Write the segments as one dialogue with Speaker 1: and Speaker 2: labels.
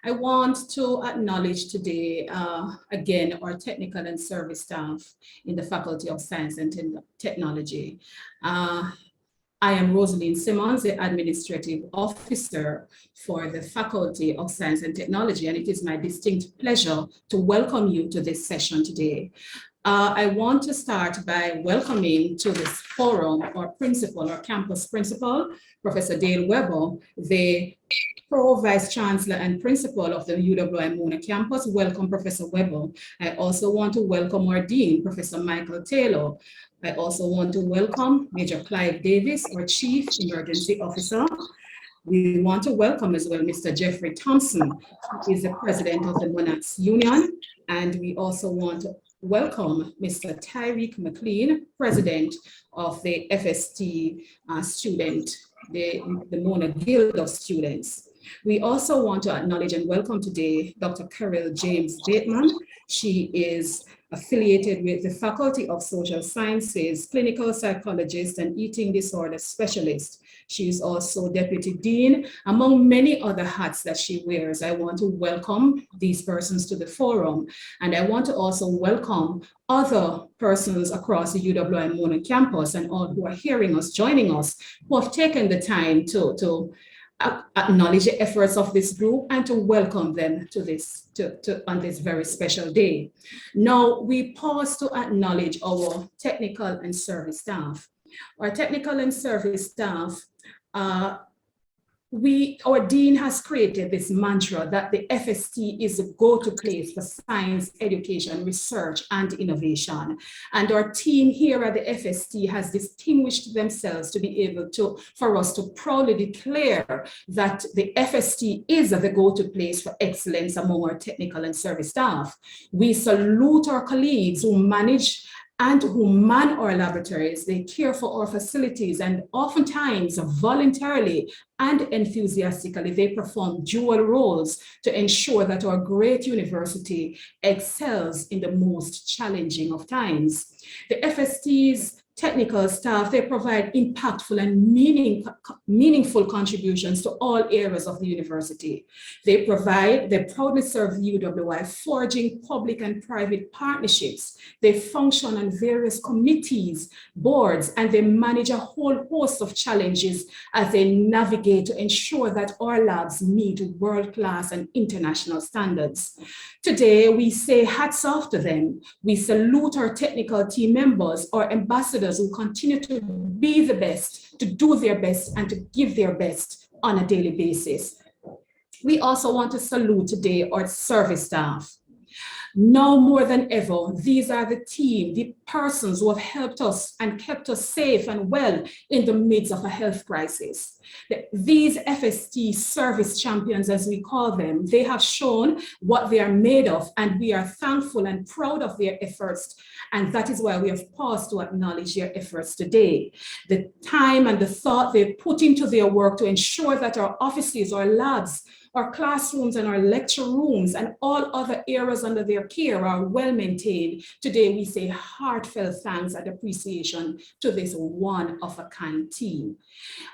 Speaker 1: I want to acknowledge today, again, our technical and service staff in the Faculty of Science and Technology. I am Rosaline Simmons, the Administrative Officer for the Faculty of Science and Technology, and it is my distinct pleasure to welcome you to this session today. I want to start by welcoming to this forum our principal, our campus principal, Professor Dale Weber, the Pro-Vice Chancellor and Principal of the UWI-Mona campus. Welcome, Professor Weber. I also want to welcome our Dean, Professor Michael Taylor. I also want to welcome Major Clive Davis, our Chief Emergency Officer. We want to welcome as well Mr. Jeffrey Thompson, who is the President of the Monarchs Union. And we also want to welcome Mr. Tyreek McLean, President of the FST student, the Mona Guild of Students. We also want to acknowledge and welcome today Dr. Carol James Bateman. She is affiliated with the Faculty of Social Sciences, clinical psychologist and eating disorder specialist. She is also Deputy Dean, among many other hats that she wears. I want to welcome these persons to the forum. And I want to also welcome other persons across the UWI-Mona campus and all who are hearing us, joining us, who have taken the time to acknowledge the efforts of this group and to welcome them to this on this very special day. Now we pause to acknowledge our technical and service staff. Our technical and service staff, our dean has created this mantra that the FST is a go-to place for science, education, research, and innovation. And our team here at the FST has distinguished themselves to be able for us to proudly declare that the FST is the go-to place for excellence among our technical and service staff. We salute our colleagues who manage and who man our laboratories. They care for our facilities, and oftentimes voluntarily and enthusiastically, they perform dual roles to ensure that our great university excels in the most challenging of times. The FST's technical staff, they provide impactful and meaningful contributions to all areas of the university. They proudly serve the UWI, forging public and private partnerships. They function on various committees, boards, and they manage a whole host of challenges as they navigate to ensure that our labs meet world-class and international standards. Today, we say hats off to them. We salute our technical team members, our ambassadors who continue to be the best, to do their best, and to give their best on a daily basis. We also want to salute today our service staff. Now more than ever, these are the team, the persons who have helped us and kept us safe and well in the midst of a health crisis. These FST service champions, as we call them, they have shown what they are made of, and we are thankful and proud of their efforts. And that is why we have paused to acknowledge their efforts today. The time and the thought they put into their work to ensure that our offices, our labs, our classrooms and our lecture rooms and all other areas under their care are well maintained. Today, we say heartfelt thanks and appreciation to this one-of-a-kind team.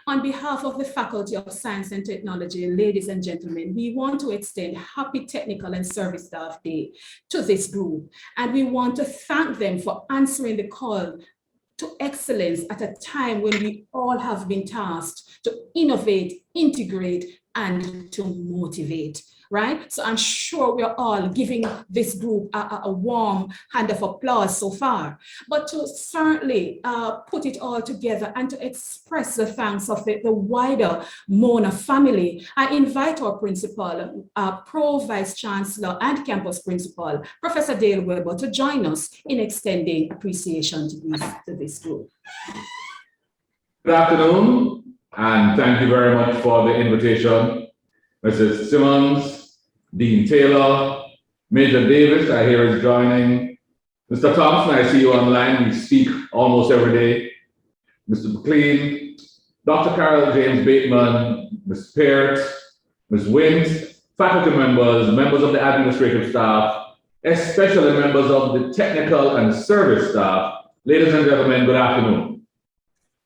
Speaker 1: On behalf of the Faculty of Science and Technology, ladies and gentlemen, we want to extend Happy Technical and Service Staff Day to this group. And we want to thank them for answering the call to excellence at a time when we all have been tasked to innovate, integrate, and to motivate, right? So I'm sure we're all giving this group a warm hand of applause so far. But to certainly put it all together and to express the thanks of the wider Mona family, I invite our principal, Pro-Vice Chancellor and Campus Principal, Professor Dale Weber, to join us in extending appreciation to this group.
Speaker 2: Good afternoon. And thank you very much for the invitation. Mrs. Simmons, Dean Taylor, Major Davis, I hear is joining. Mr. Thompson, I see you online. We speak almost every day. Mr. McLean, Dr. Carol James Bateman, Ms. Piert, Ms. Wins, faculty members, members of the administrative staff, especially members of the technical and service staff. Ladies and gentlemen, good afternoon.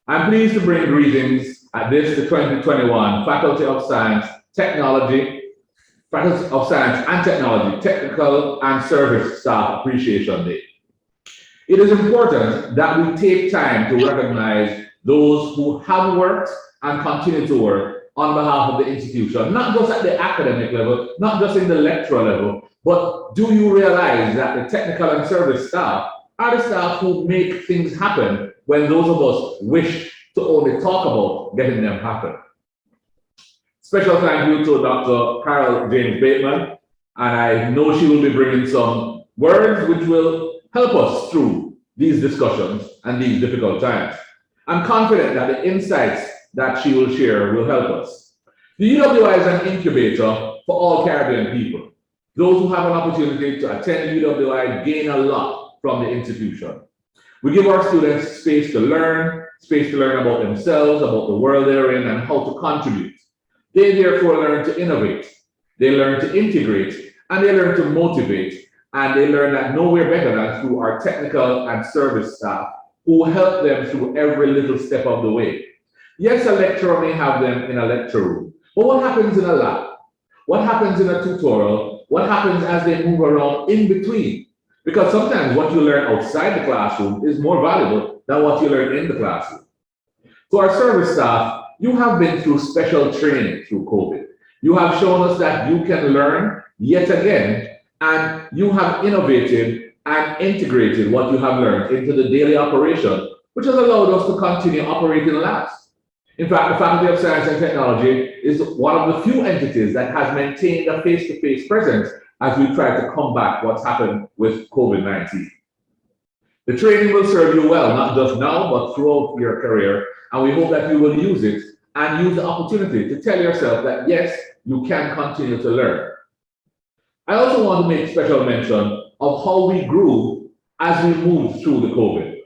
Speaker 2: I'm pleased to bring greetings at this, the 2021 Faculty of Science, Technology, Faculty of Science and Technology Technical and Service Staff Appreciation Day. It is important that we take time to recognize those who have worked and continue to work on behalf of the institution, not just at the academic level, not just in the lecturer level, but do you realize that the technical and service staff are the staff who make things happen when those of us wish to only talk about getting them happen? Special thank you to Dr. Carol James Bateman, and I know she will be bringing some words which will help us through these discussions and these difficult times. I'm confident that the insights that she will share will help us. The UWI is an incubator for all Caribbean people. Those who have an opportunity to attend UWI gain a lot from the institution. We give our students space to learn about themselves, about the world they're in, and how to contribute. They therefore learn to innovate, they learn to integrate, and they learn to motivate, and they learn that nowhere better than through our technical and service staff who help them through every little step of the way. Yes, a lecturer may have them in a lecture room, but what happens in a lab? What happens in a tutorial? What happens as they move around in between? Because sometimes what you learn outside the classroom is more valuable than what you learn in the classroom. To our service staff, you have been through special training through COVID. You have shown us that you can learn yet again, and you have innovated and integrated what you have learned into the daily operation, which has allowed us to continue operating labs. In fact, the Faculty of Science and Technology is one of the few entities that has maintained a face-to-face presence as we try to combat what's happened with COVID-19. The training will serve you well, not just now, but throughout your career, and we hope that you will use it and use the opportunity to tell yourself that yes, you can continue to learn. I also want to make special mention of how we grew as we moved through the COVID.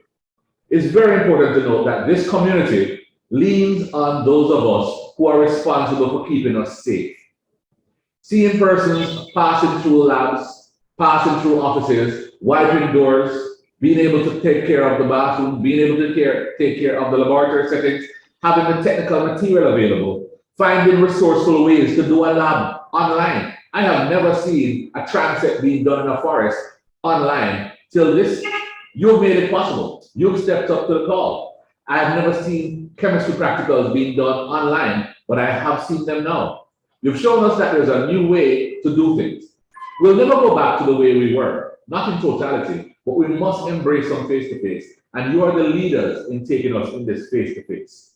Speaker 2: It's very important to note that this community leans on those of us who are responsible for keeping us safe. Seeing persons passing through labs, passing through offices, wiping doors, being able to take care of the bathroom, being able to take care of the laboratory settings, having the technical material available, finding resourceful ways to do a lab online. I have never seen a transect being done in a forest online till this. You've made it possible. You've stepped up to the call. I have never seen chemistry practicals being done online, but I have seen them now. You've shown us that there's a new way to do things. We'll never go back to the way we were, not in totality, but we must embrace some face-to-face, and you are the leaders in taking us in this face-to-face.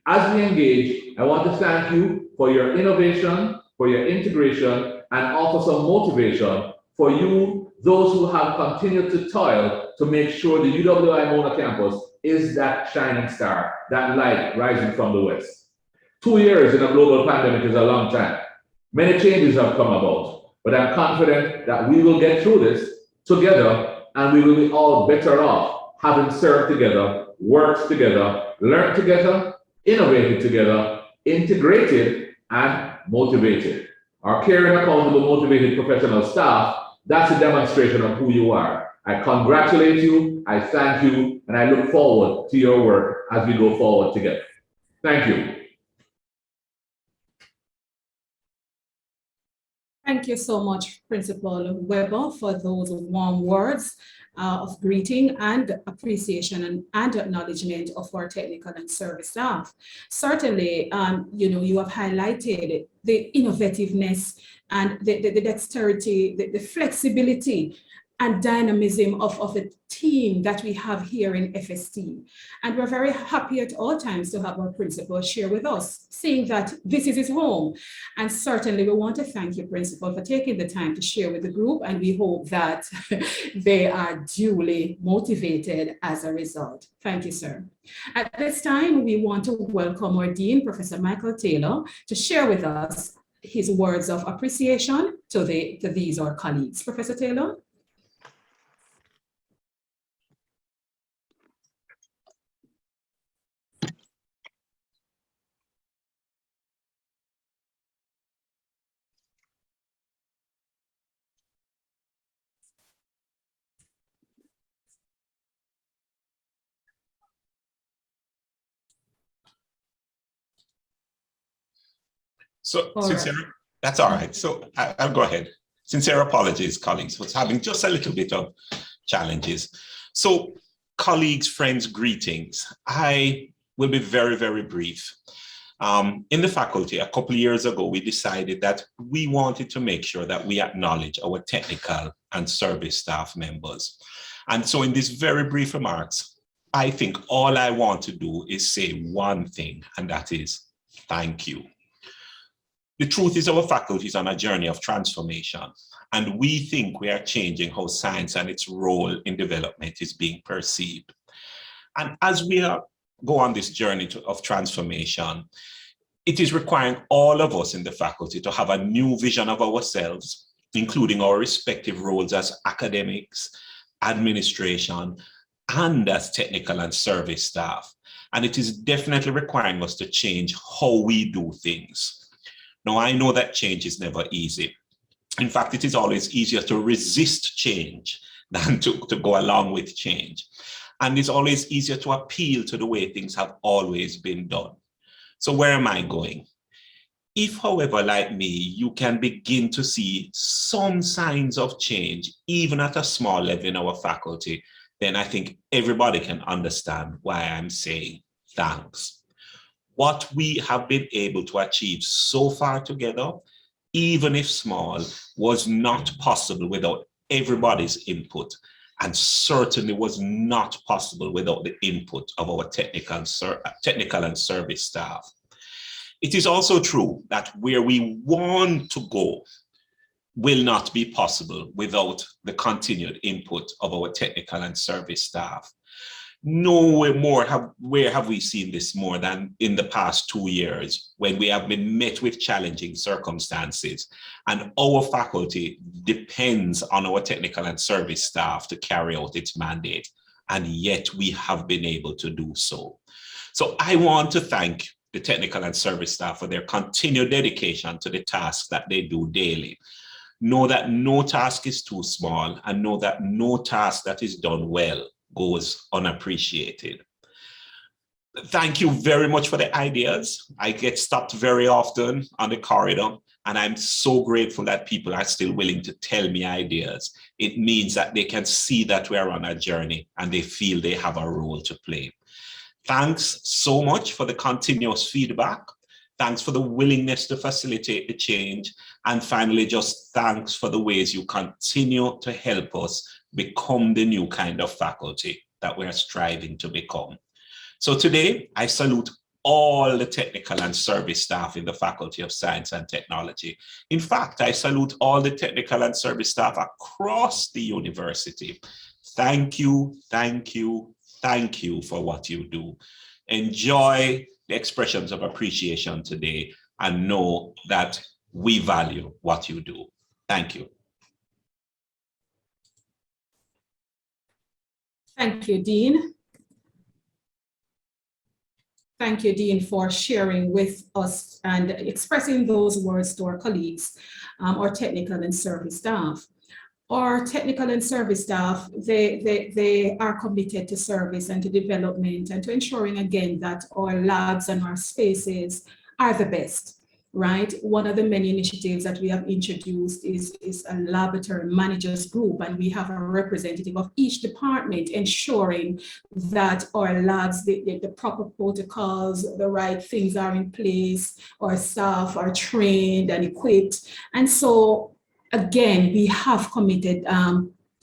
Speaker 2: As we engage, I want to thank you for your innovation, for your integration, and offer some motivation for you, those who have continued to toil to make sure the UWI Mona campus is that shining star, that light rising from the west. 2 years in a global pandemic is a long time. Many changes have come about, but I'm confident that we will get through this together, and we will be all better off having served together, worked together, learned together, innovated together, integrated, and motivated. Our caring, accountable, motivated professional staff, that's a demonstration of who you are. I congratulate you, I thank you, and I look forward to your work as we go forward together. Thank you.
Speaker 1: Thank you so much, Principal Weber, for those warm words of greeting and appreciation and acknowledgement of our technical and service staff. Certainly, you have highlighted the innovativeness and the dexterity, the flexibility and dynamism of a team that we have here in FST. And we're very happy at all times to have our principal share with us, saying that this is his home. And certainly we want to thank you, Principal, for taking the time to share with the group, and we hope that they are duly motivated as a result. Thank you, sir. At this time, we want to welcome our Dean, Professor Michael Taylor, to share with us his words of appreciation to these our colleagues. Professor Taylor?
Speaker 3: So,
Speaker 1: All
Speaker 3: since
Speaker 1: right.
Speaker 3: That's all right. So I'll go ahead. Sincere apologies, colleagues, for having just a little bit of challenges. So colleagues, friends, greetings. I will be very, very brief. In the faculty, a couple of years ago, we decided that we wanted to make sure that we acknowledge our technical and service staff members. And so in these very brief remarks, I think all I want to do is say one thing, and that is thank you. The truth is our faculty is on a journey of transformation, and we think we are changing how science and its role in development is being perceived. And as we go on this journey of transformation, it is requiring all of us in the faculty to have a new vision of ourselves, including our respective roles as academics, administration, and as technical and service staff. And it is definitely requiring us to change how we do things. Now, I know that change is never easy. In fact, it is always easier to resist change than to go along with change. And it's always easier to appeal to the way things have always been done. So where am I going? If, however, like me, you can begin to see some signs of change, even at a small level in our faculty, then I think everybody can understand why I'm saying thanks. What we have been able to achieve so far together, even if small, was not possible without everybody's input, and certainly was not possible without the input of our technical and service staff. It is also true that where we want to go will not be possible without the continued input of our technical and service staff. Where have we seen this more than in the past 2 years, when we have been met with challenging circumstances and our faculty depends on our technical and service staff to carry out its mandate, and yet we have been able to do so. So I want to thank the technical and service staff for their continued dedication to the tasks that they do daily. Know that no task is too small, and know that no task that is done well goes unappreciated. Thank you very much for the ideas. I get stopped very often on the corridor, and I'm so grateful that people are still willing to tell me ideas. It means that they can see that we are on a journey and they feel they have a role to play. Thanks so much for the continuous feedback. Thanks for the willingness to facilitate the change. And finally, just thanks for the ways you continue to help us become the new kind of faculty that we're striving to become. So today, I salute all the technical and service staff in the Faculty of Science and Technology. In fact, I salute all the technical and service staff across the university. Thank you, thank you, thank you for what you do. Enjoy the expressions of appreciation today and know that we value what you do. Thank you.
Speaker 1: Thank you, Dean. Thank you, Dean, for sharing with us and expressing those words to our colleagues, our technical and service staff. Our technical and service staff, they are committed to service and to development and to ensuring, again, that our labs and our spaces are the best. Right? One of the many initiatives that we have introduced is a laboratory managers group, and we have a representative of each department ensuring that our labs, the proper protocols, the right things are in place, our staff are trained and equipped. And so, again, we have committed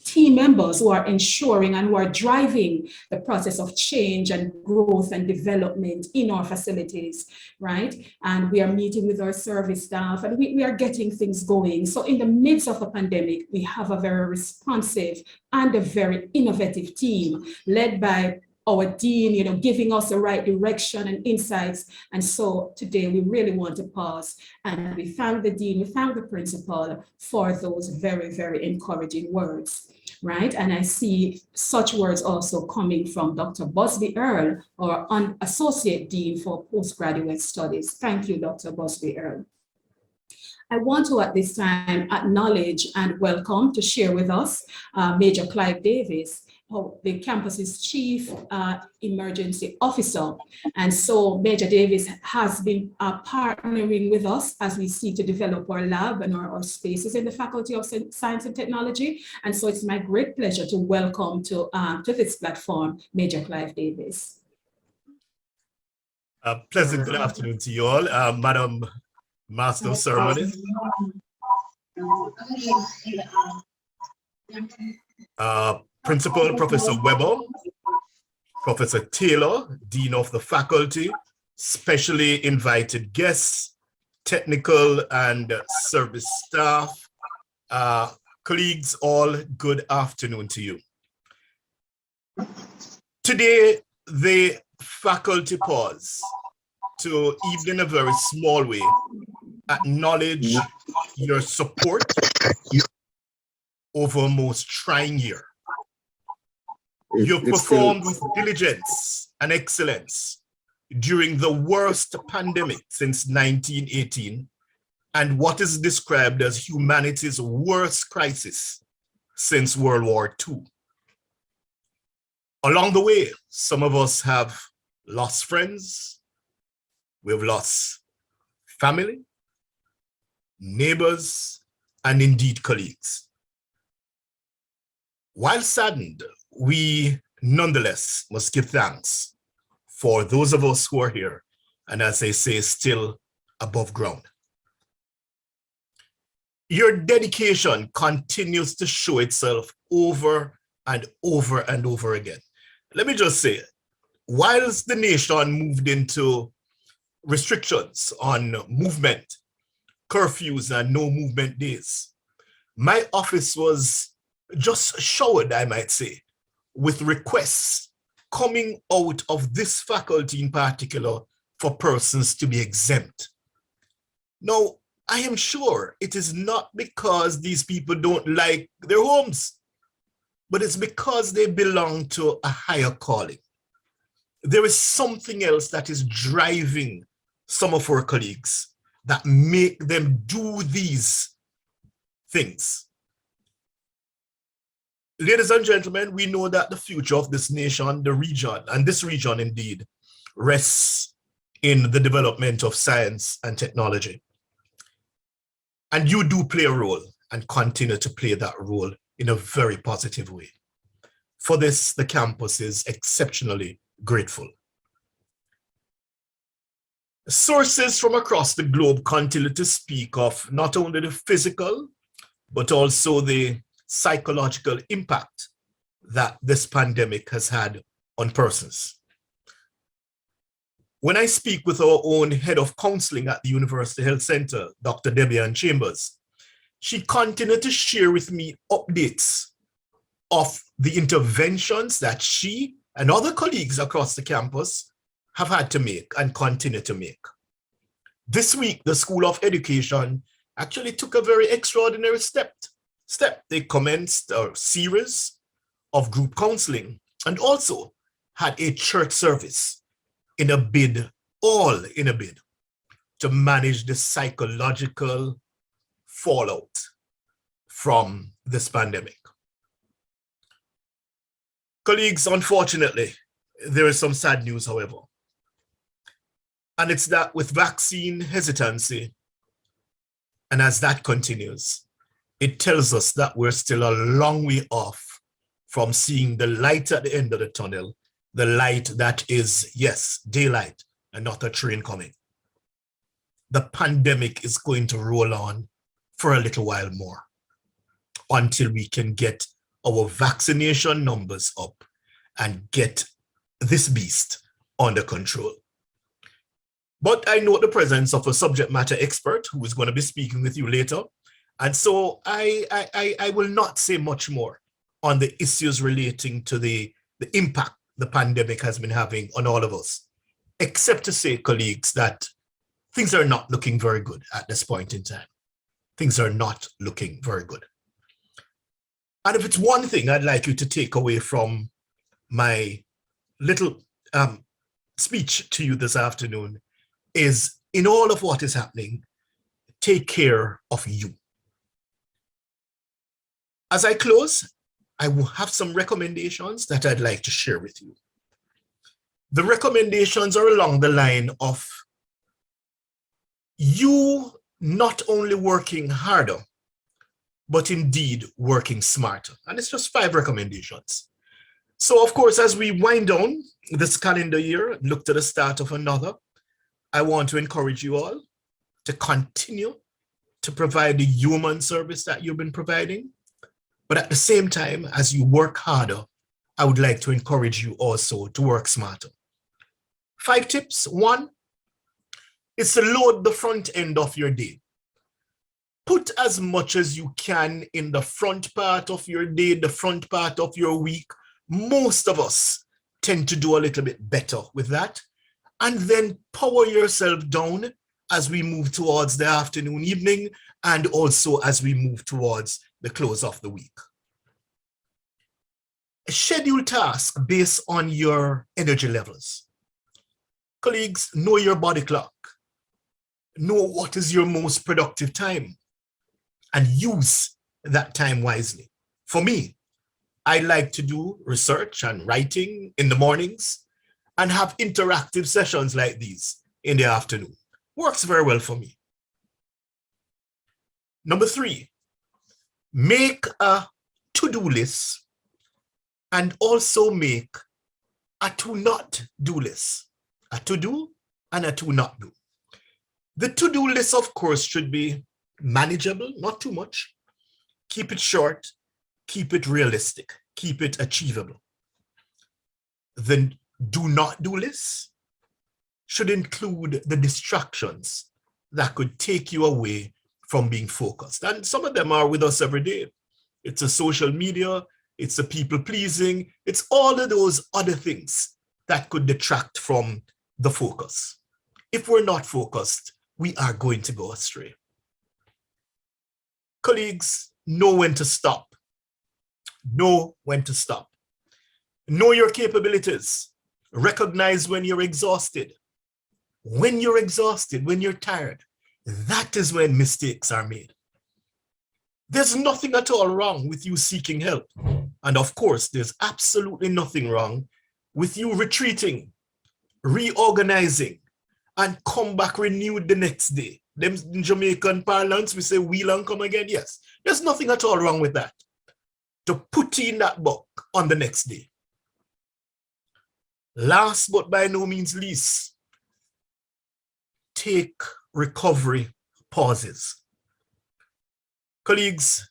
Speaker 1: team members who are ensuring and who are driving the process of change and growth and development in our facilities, right? And we are meeting with our service staff, and we are getting things going. So in the midst of a pandemic, we have a very responsive and a very innovative team led by our dean, giving us the right direction and insights. And so today we really want to pause and we thank the dean, we thank the principal for those very, very encouraging words, right? And I see such words also coming from Dr. Busby Earl, our Associate Dean for Postgraduate Studies. Thank you, Dr. Busby Earl. I want to at this time acknowledge and welcome to share with us Major Clive Davis. the campus's chief emergency officer. And so Major Davis has been partnering with us as we seek to develop our lab and our spaces in the Faculty of Science and Technology. And so it's my great pleasure to welcome to this platform, Major Clive Davis.
Speaker 4: Pleasant good afternoon to you all. Madam Master of Ceremonies. Principal Professor Weber, Professor Taylor, Dean of the Faculty, specially invited guests, technical and service staff, colleagues, all good afternoon to you. Today, the faculty pause to, even in a very small way, acknowledge your support over a most trying year. You've performed with diligence and excellence during the worst pandemic since 1918 and what is described as humanity's worst crisis since World War II. Along the way, some of us have lost friends, we've lost family, neighbors, and indeed colleagues. While saddened, we nonetheless must give thanks for those of us who are here, and as they say, still above ground. Your dedication continues to show itself over and over and over again. Let me just say, whilst the nation moved into restrictions on movement, curfews, and no movement days, my office was just showered, I might say, with requests coming out of this faculty in particular for persons to be exempt. Now, I am sure it is not because these people don't like their homes, but it's because they belong to a higher calling. There is something else that is driving some of our colleagues that make them do these things. Ladies and gentlemen, we know that the future of this nation, the region, and this region indeed, rests in the development of science and technology. And you do play a role and continue to play that role in a very positive way. For this, the campus is exceptionally grateful. Sources from across the globe continue to speak of not only the physical, but also the psychological impact that this pandemic has had on persons. When I speak with our own head of counseling at the University Health Center, Dr. Debbie Chambers, she continued to share with me updates of the interventions that she and other colleagues across the campus have had to make and continue to make. This week, the School of Education actually took a very extraordinary step. They commenced a series of group counseling and also had a church service in a bid to manage the psychological fallout from this pandemic. Colleagues, unfortunately, there is some sad news, however. And it's that with vaccine hesitancy, and as that continues, it tells us that we're still a long way off from seeing the light at the end of the tunnel, the light that is, yes, daylight and not a train coming. The pandemic is going to roll on for a little while more until we can get our vaccination numbers up and get this beast under control. But I note the presence of a subject matter expert who is going to be speaking with you later. And so I will not say much more on the issues relating to the impact the pandemic has been having on all of us, except to say, colleagues, that things are not looking very good at this point in time. Things are not looking very good. And if it's one thing I'd like you to take away from my little speech to you this afternoon is, in all of what is happening, take care of you. As I close, I will have some recommendations that I'd like to share with you. The recommendations are along the line of you not only working harder, but indeed working smarter. And it's just 5 recommendations. So of course, as we wind down this calendar year, look to the start of another, I want to encourage you all to continue to provide the human service that you've been providing. But at the same time, as you work harder, I would like to encourage you also to work smarter. 5 tips. 1 is to load the front end of your day. Put as much as you can in the front part of your day, the front part of your week. Most of us tend to do a little bit better with that. And then power yourself down as we move towards the afternoon, evening, and also as we move towards the close of the week. Schedule tasks based on your energy levels. Colleagues, know your body clock. Know what is your most productive time and use that time wisely. For me, I like to do research and writing in the mornings and have interactive sessions like these in the afternoon. Works very well for me. Number 3, make a to-do list and also make a to-not-do list. A to-do and a to-not-do. The to-do list, of course, should be manageable, not too much. Keep it short, keep it realistic, keep it achievable. The do-not-do list should include the distractions that could take you away from being focused. And some of them are with us every day. It's a social media, it's a people-pleasing, it's all of those other things that could detract from the focus. If we're not focused, we are going to go astray. Colleagues, know when to stop. Know when to stop. Know your capabilities. Recognize when you're exhausted. When you're exhausted, when you're tired, that is when mistakes are made. There's nothing at all wrong with you seeking help. And of course, there's absolutely nothing wrong with you retreating, reorganizing, and come back renewed the next day. Them in Jamaican parlance, we say, wheel and come again. Yes, there's nothing at all wrong with that. To put in that book on the next day. Last but by no means least, take recovery pauses. Colleagues,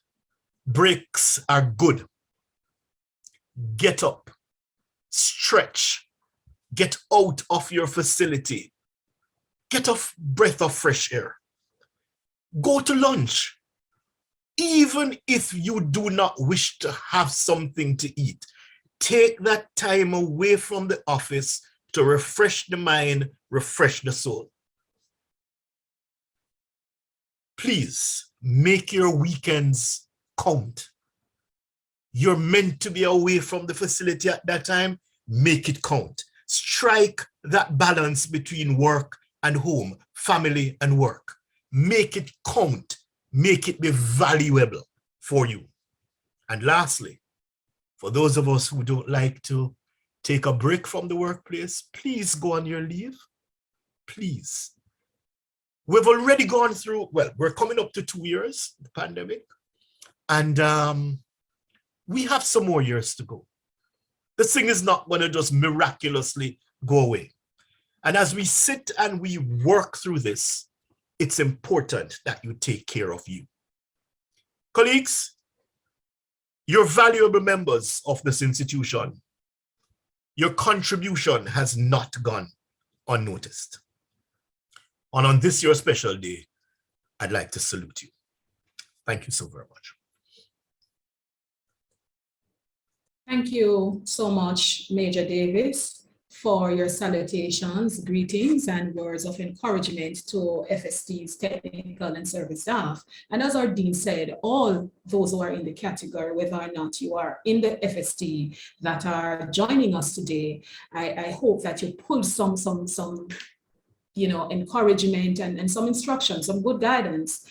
Speaker 4: breaks are good. Get up, stretch, get out of your facility, get a breath of fresh air. Go to lunch. Even if you do not wish to have something to eat, take that time away from the office to refresh the mind, refresh the soul. Please make your weekends count. You're meant to be away from the facility at that time, make it count. Strike that balance between work and home, family and work. Make it count, make it be valuable for you. And lastly, for those of us who don't like to take a break from the workplace, please go on your leave, please. We've already gone through, well, we're coming up to 2 years, the pandemic, and we have some more years to go. This thing is not going to just miraculously go away. And as we sit and we work through this, it's important that you take care of you. Colleagues, you're valuable members of this institution. Your contribution has not gone unnoticed. And on this your special day, I'd like to salute you. Thank you so very much.
Speaker 1: Thank you so much, Major Davis, for your salutations, greetings, and words of encouragement to FST's technical and service staff. And as our Dean said, all those who are in the category, whether or not you are in the FST that are joining us today, I hope that you pull some encouragement and some instruction, some good guidance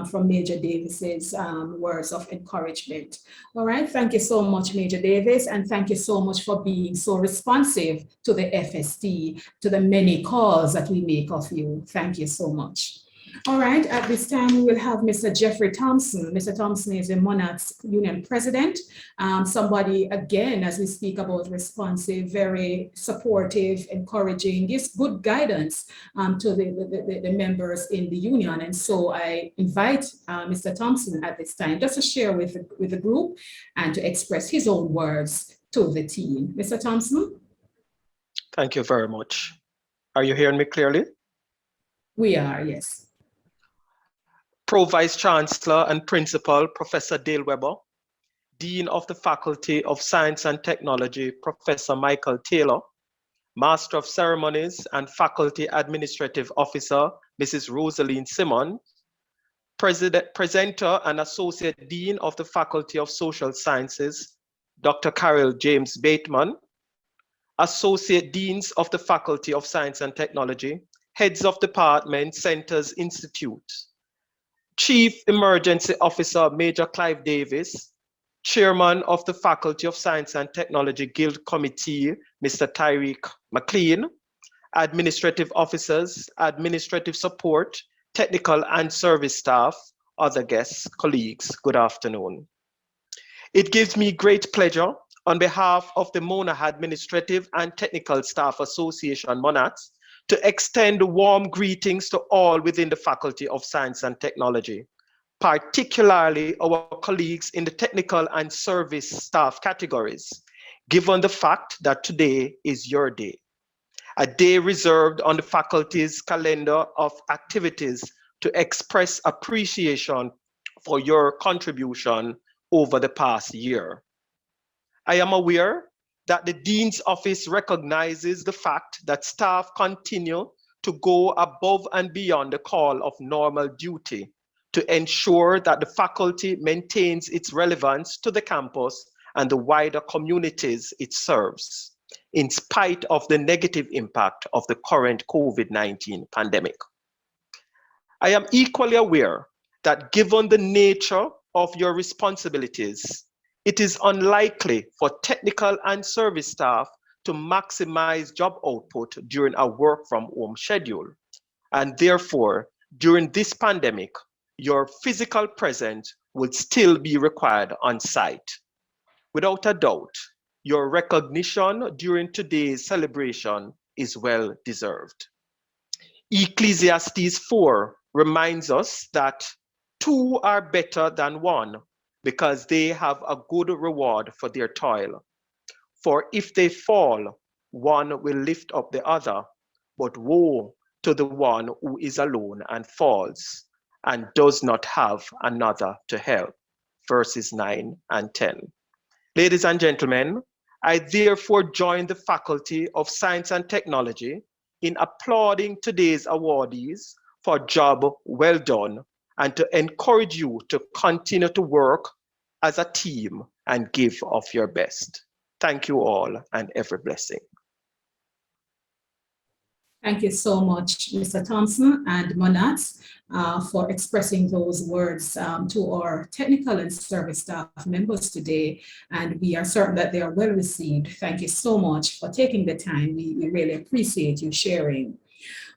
Speaker 1: from Major Davis's words of encouragement. All right, thank you so much, Major Davis, and thank you so much for being so responsive to the FST, to the many calls that we make of you. Thank you so much. All right, at this time, we will have Mr. Jeffrey Thompson. Mr. Thompson is a Monarchs Union president, somebody, again, as we speak about responsive, very supportive, encouraging, gives good guidance to the members in the union. And so I invite Mr. Thompson at this time just to share with the group and to express his own words to the team. Mr. Thompson?
Speaker 5: Thank you very much. Are you hearing me clearly?
Speaker 1: We are, yes.
Speaker 5: Pro Vice Chancellor and Principal, Professor Dale Weber, Dean of the Faculty of Science and Technology, Professor Michael Taylor, Master of Ceremonies and Faculty Administrative Officer, Mrs. Rosaline Simon, Presenter and Associate Dean of the Faculty of Social Sciences, Dr. Carol James Bateman, Associate Deans of the Faculty of Science and Technology, Heads of Department, Centers, Institutes, Chief Emergency Officer Major Clive Davis, Chairman of the Faculty of Science and Technology Guild Committee, Mr. Tyreek McLean, Administrative Officers, Administrative Support, Technical and Service Staff, other guests, colleagues, good afternoon. It gives me great pleasure on behalf of the Mona Administrative and Technical Staff Association, MONATS, to extend warm greetings to all within the Faculty of Science and Technology, particularly our colleagues in the technical and service staff categories, given the fact that today is your day, a day reserved on the faculty's calendar of activities to express appreciation for your contribution over the past year. I am aware that the Dean's Office recognizes the fact that staff continue to go above and beyond the call of normal duty to ensure that the faculty maintains its relevance to the campus and the wider communities it serves, in spite of the negative impact of the current COVID-19 pandemic. I am equally aware that given the nature of your responsibilities, it is unlikely for technical and service staff to maximize job output during a work from home schedule. And therefore, during this pandemic, your physical presence would still be required on site. Without a doubt, your recognition during today's celebration is well deserved. Ecclesiastes 4 reminds us that two are better than one, because they have a good reward for their toil. For if they fall, one will lift up the other, but woe to the one who is alone and falls, and does not have another to help. Verses 9 and 10. Ladies and gentlemen, I therefore join the Faculty of Science and Technology in applauding today's awardees for a job well done, and to encourage you to continue to work as a team and give of your best. Thank you all, and every blessing.
Speaker 1: Thank you so much, Mr. Thompson and Monats, for expressing those words to our technical and service staff members today. And we are certain that they are well received. Thank you so much for taking the time. We really appreciate you sharing.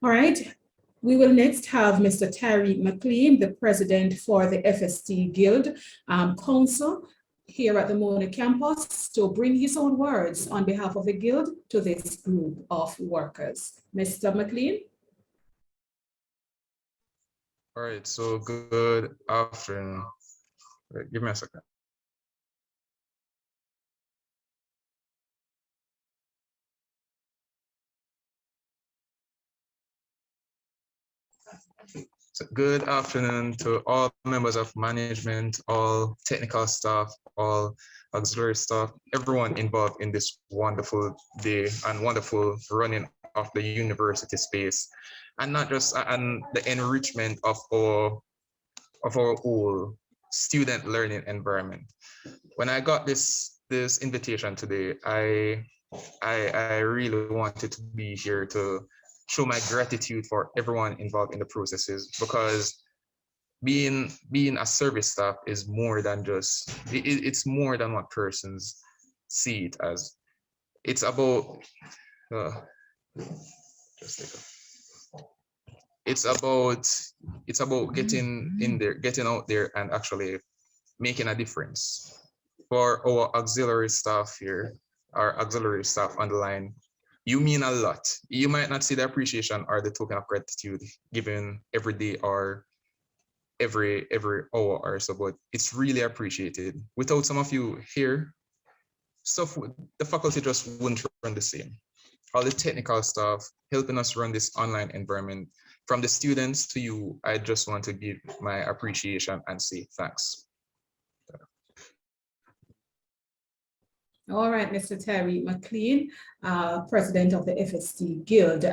Speaker 1: All right. We will next have Mr. Tyreek McLean, the president for the FST Guild Council here at the Mona campus, to bring his own words on behalf of the Guild to this group of workers. Mr. McLean.
Speaker 6: All right, so good afternoon. Wait, give me a second. So good afternoon to all members of management, all technical staff, all auxiliary staff, everyone involved in this wonderful day and wonderful running of the university space, and not just and the enrichment of our whole student learning environment. When I got this invitation today, I really wanted to be here to show my gratitude for everyone involved in the processes, because being a service staff is more than just, it's more than what persons see it as. It's about it's about getting in there, getting out there, and actually making a difference. For our auxiliary staff here, our auxiliary staff on the line, you mean a lot. You might not see the appreciation or the token of gratitude given every day or every hour or so, but it's really appreciated. Without some of you here, the faculty just wouldn't run the same. All the technical staff helping us run this online environment, from the students to you, I just want to give my appreciation and say thanks.
Speaker 1: All right, Mr. Terry McLean, President of the FST Guild.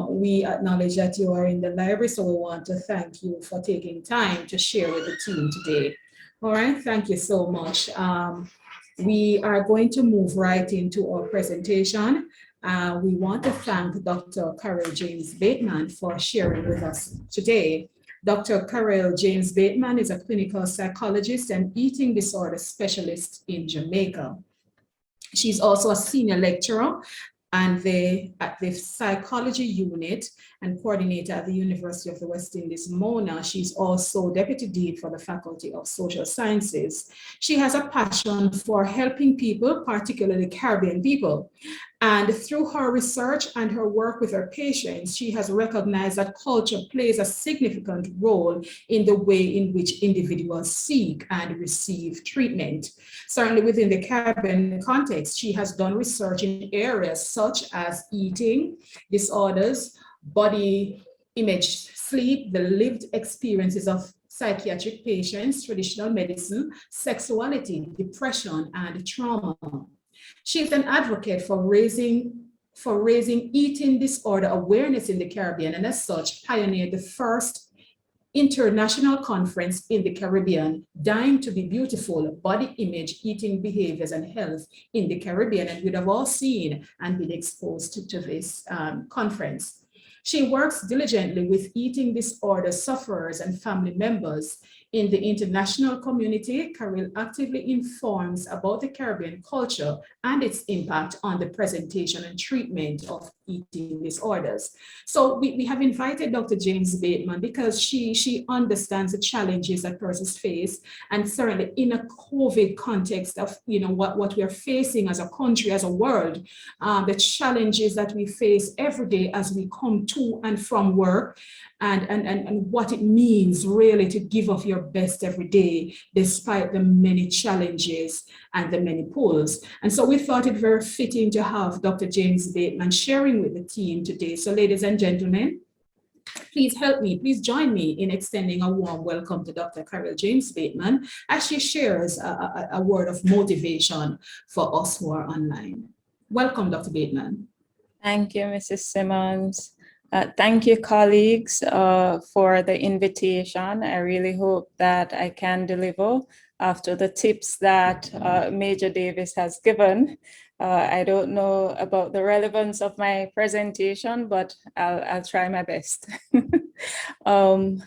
Speaker 1: We acknowledge that you are in the library, so we want to thank you for taking time to share with the team today. All right, thank you so much. We are going to move right into our presentation. We want to thank Dr. Carol James Bateman for sharing with us today. Dr. Carol James Bateman is a clinical psychologist and eating disorder specialist in Jamaica. She's also a senior lecturer at the psychology unit and coordinator at the University of the West Indies, Mona. She's also deputy dean for the Faculty of Social Sciences. She has a passion for helping people, particularly Caribbean people. And through her research and her work with her patients, she has recognized that culture plays a significant role in the way in which individuals seek and receive treatment. Certainly within the Caribbean context, she has done research in areas such as eating disorders, body image, sleep, the lived experiences of psychiatric patients, traditional medicine, sexuality, depression, and trauma. She is an advocate for raising eating disorder awareness in the Caribbean, and as such pioneered the first international conference in the Caribbean, Dying to be Beautiful, Body Image, Eating Behaviors and Health in the Caribbean. And we'd have all seen and been exposed to this conference. She works diligently with eating disorder sufferers and family members. In the international community, Carol actively informs about the Caribbean culture and its impact on the presentation and treatment of eating disorders. So we have invited Dr. James Bateman because she understands the challenges that persons face, and certainly in a COVID context of what we are facing as a country, as a world, the challenges that we face every day as we come to and from work, and what it means really to give of your best every day, despite the many challenges and the many pulls. And so we thought it very fitting to have Dr. James Bateman sharing with the team today. So ladies and gentlemen, please help me, please join me in extending a warm welcome to Dr. Carol James Bateman as she shares a word of motivation for us who are online. Welcome, Dr. Bateman.
Speaker 7: Thank you, Mrs. Simmons. Thank you, colleagues, for the invitation. I really hope that I can deliver after the tips that Major Davis has given. I don't know about the relevance of my presentation, but I'll try my best. Let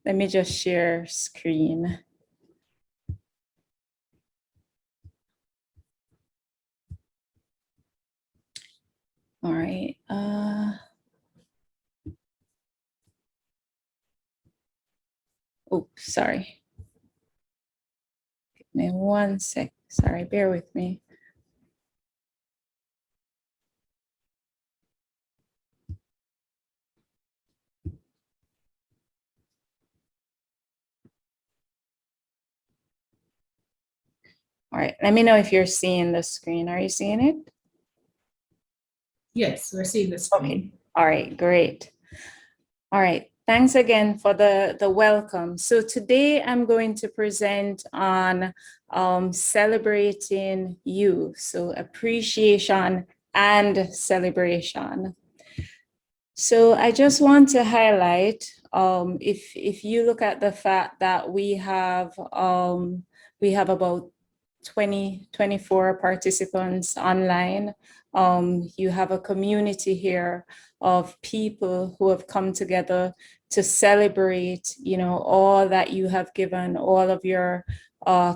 Speaker 7: me just share screen. All right. Oh, sorry. Give me 1 sec. Sorry, bear with me. All right, let me know if you're seeing the screen. Are you seeing it?
Speaker 1: Yes, we're seeing the screen.
Speaker 7: Okay. All right, great. All right. Thanks again for the welcome. So today I'm going to present on celebrating you. So appreciation and celebration. So I just want to highlight, if you look at the fact that we have about 24 participants online. You have a community here of people who have come together to celebrate, all that you have given, all of your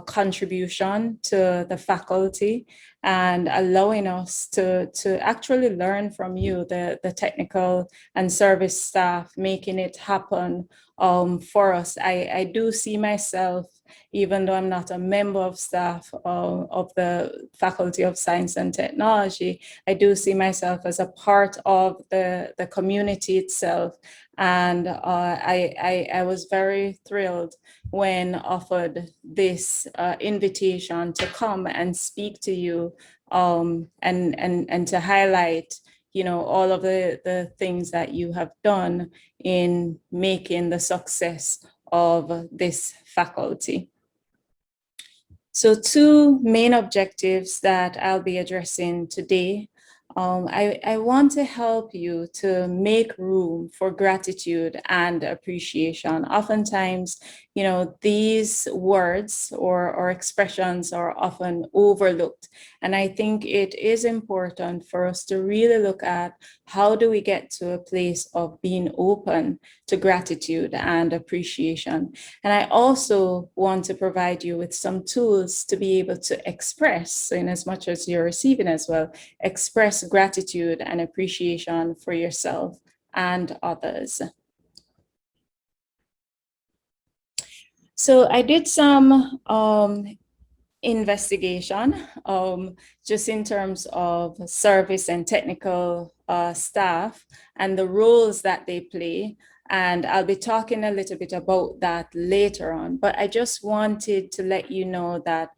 Speaker 7: contribution to the faculty, and allowing us to actually learn from you, the technical and service staff, making it happen for us. I do see myself, even though I'm not a member of staff of the Faculty of Science and Technology, I do see myself as a part of the community itself. And I was very thrilled when offered this invitation to come and speak to you and to highlight, all of the things that you have done in making the success of this faculty. So 2 main objectives that I'll be addressing today. I want to help you to make room for gratitude and appreciation. Oftentimes, these words or expressions are often overlooked. And I think it is important for us to really look at how do we get to a place of being open to gratitude and appreciation. And I also want to provide you with some tools to be able to express, in as much as you're receiving as well, express gratitude and appreciation for yourself and others. So I did some investigation just in terms of service and technical staff and the roles that they play. And I'll be talking a little bit about that later on. But I just wanted to let you know that,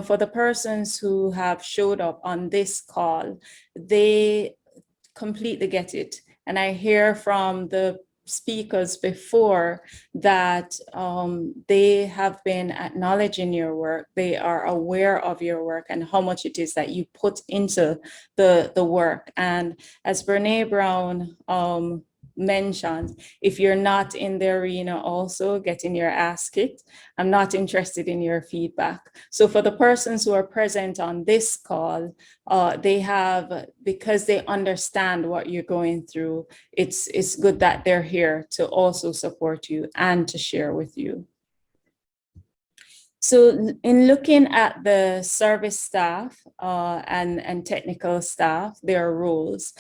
Speaker 7: for the persons who have showed up on this call, they completely get it. And I hear from the speakers before that they have been acknowledging your work. They are aware of your work and how much it is that you put into the work. And as Brene Brown mentioned, if you're not in the arena also getting your ass kicked, I'm not interested in your feedback. So for the persons who are present on this call, they have, because they understand what you're going through, it's good that they're here to also support you and to share with you. So in looking at the service staff and technical staff, their roles,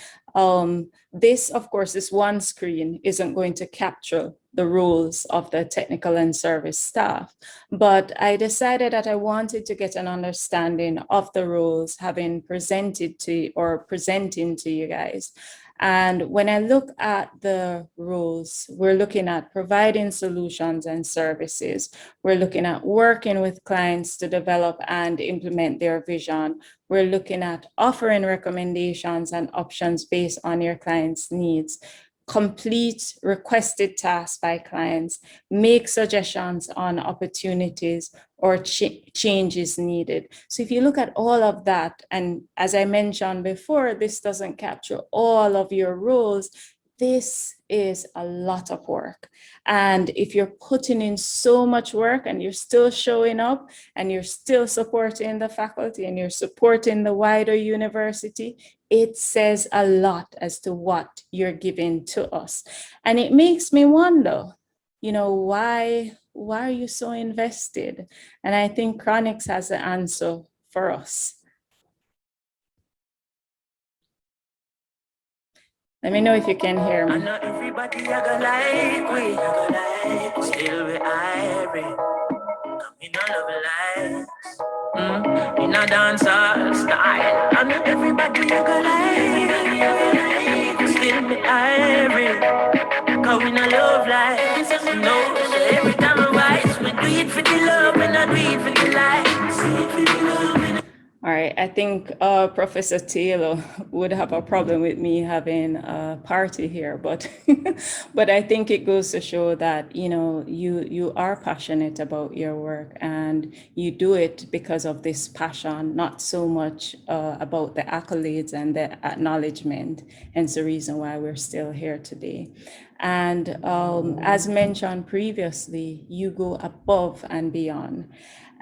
Speaker 7: this, of course, this one screen isn't going to capture the roles of the technical and service staff, but I decided that I wanted to get an understanding of the roles having presented to or presenting to you guys. And when I look at the roles, we're looking at providing solutions and services. We're looking at working with clients to develop and implement their vision. We're looking at offering recommendations and options based on your client's needs. Complete requested tasks by clients, make suggestions on opportunities or changes needed. So if you look at all of that, and as I mentioned before, this doesn't capture all of your roles. This is a lot of work. And if you're putting in so much work and you're still showing up and you're still supporting the faculty and you're supporting the wider university, it says a lot as to what you're giving to us. And it makes me wonder, why are you so invested? And I think Chronix has the answer for us. Let me know if you can hear me.
Speaker 8: I know everybody I go like we, still we irate. Come in all of lives, in a dancehall style. I know everybody I go like, still we irate. Come in a love life, no. So every time I rise, we do it for the love and I do it for the light.
Speaker 7: All right, I think Professor Taylor would have a problem with me having a party here, but but I think it goes to show that, you are passionate about your work and you do it because of this passion, not so much about the accolades and the acknowledgement. Hence the reason why we're still here today. And as mentioned previously, you go above and beyond.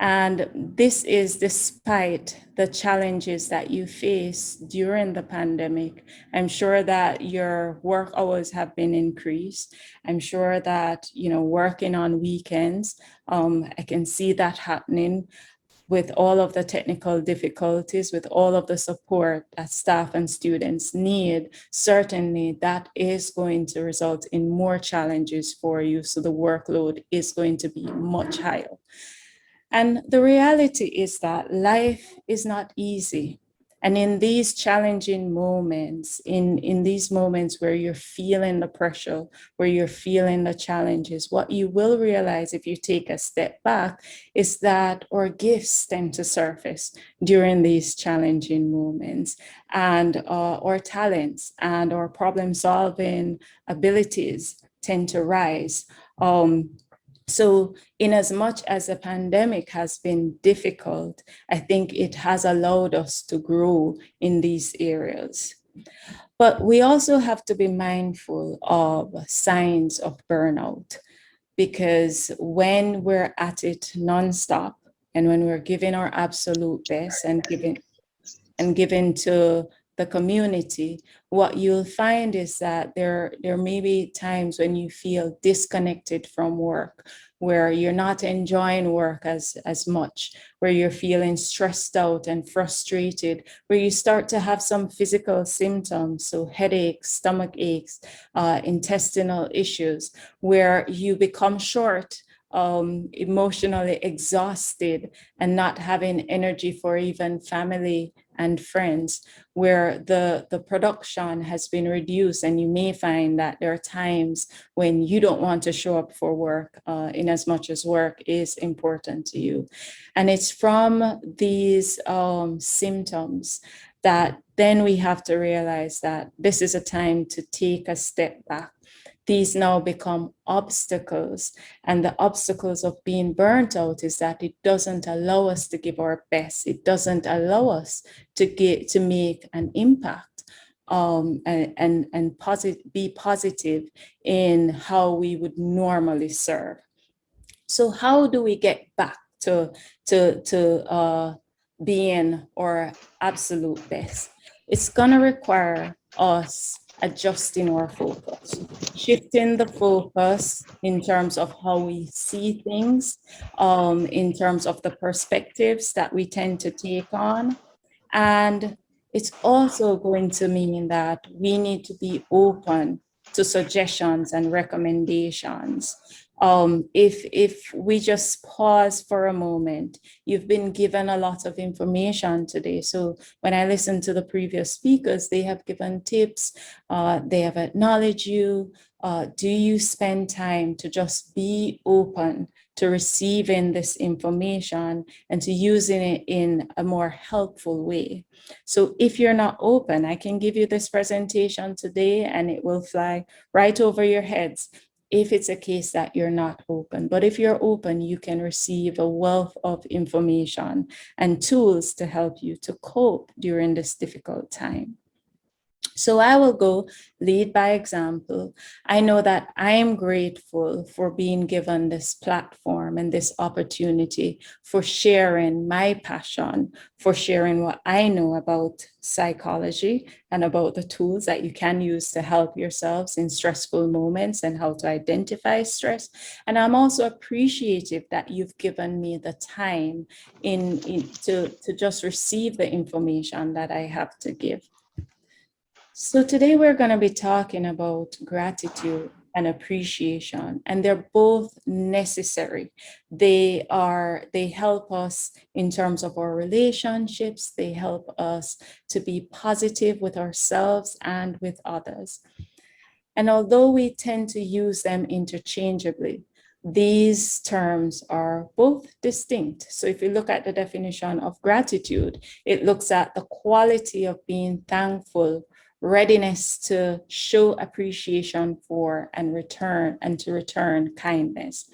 Speaker 7: And this is despite the challenges that you face during the pandemic. I'm sure that your work hours have been increased. I'm sure that, working on weekends, I can see that happening with all of the technical difficulties, with all of the support that staff and students need. Certainly that is going to result in more challenges for you. So the workload is going to be much higher. And the reality is that life is not easy. And in these challenging moments, in these moments where you're feeling the pressure, where you're feeling the challenges, what you will realize if you take a step back is that our gifts tend to surface during these challenging moments, and our talents and our problem-solving abilities tend to rise. So in as much as the pandemic has been difficult, I think it has allowed us to grow in these areas. But we also have to be mindful of signs of burnout, because when we're at it nonstop and when we're giving our absolute best and giving to the community, what you'll find is that there may be times when you feel disconnected from work, where you're not enjoying work as much, where you're feeling stressed out and frustrated, where you start to have some physical symptoms, so headaches, stomach aches, intestinal issues, where you become short, emotionally exhausted, and not having energy for even family and friends, where the production has been reduced, and you may find that there are times when you don't want to show up for work, in as much as work is important to you. And it's from these symptoms that then we have to realize that this is a time to take a step back. These now become obstacles, and the obstacles of being burnt out is that it doesn't allow us to give our best. It doesn't allow us to make an impact, and be positive in how we would normally serve. So how do we get back to being our absolute best? It's gonna require us adjusting our focus, shifting the focus in terms of how we see things, in terms of the perspectives that we tend to take on. And it's also going to mean that we need to be open to suggestions and recommendations. If we just pause for a moment, you've been given a lot of information today. So when I listen to the previous speakers, they have given tips, they have acknowledged you. Do you spend time to just be open to receiving this information and to using it in a more helpful way? So if you're not open, I can give you this presentation today and it will fly right over your heads if it's a case that you're not open. But if you're open, you can receive a wealth of information and tools to help you to cope during this difficult time. So I will go lead by example. I know that I am grateful for being given this platform and this opportunity for sharing my passion, for sharing what I know about psychology and about the tools that you can use to help yourselves in stressful moments and how to identify stress. And I'm also appreciative that you've given me the time to just receive the information that I have to give. So today we're going to be talking about gratitude and appreciation, and they're both necessary. They help us in terms of our relationships. They help us to be positive with ourselves and with others. And although we tend to use them interchangeably, these terms are both distinct. So if you look at the definition of gratitude, it looks at the quality of being thankful, readiness to show appreciation for and to return kindness.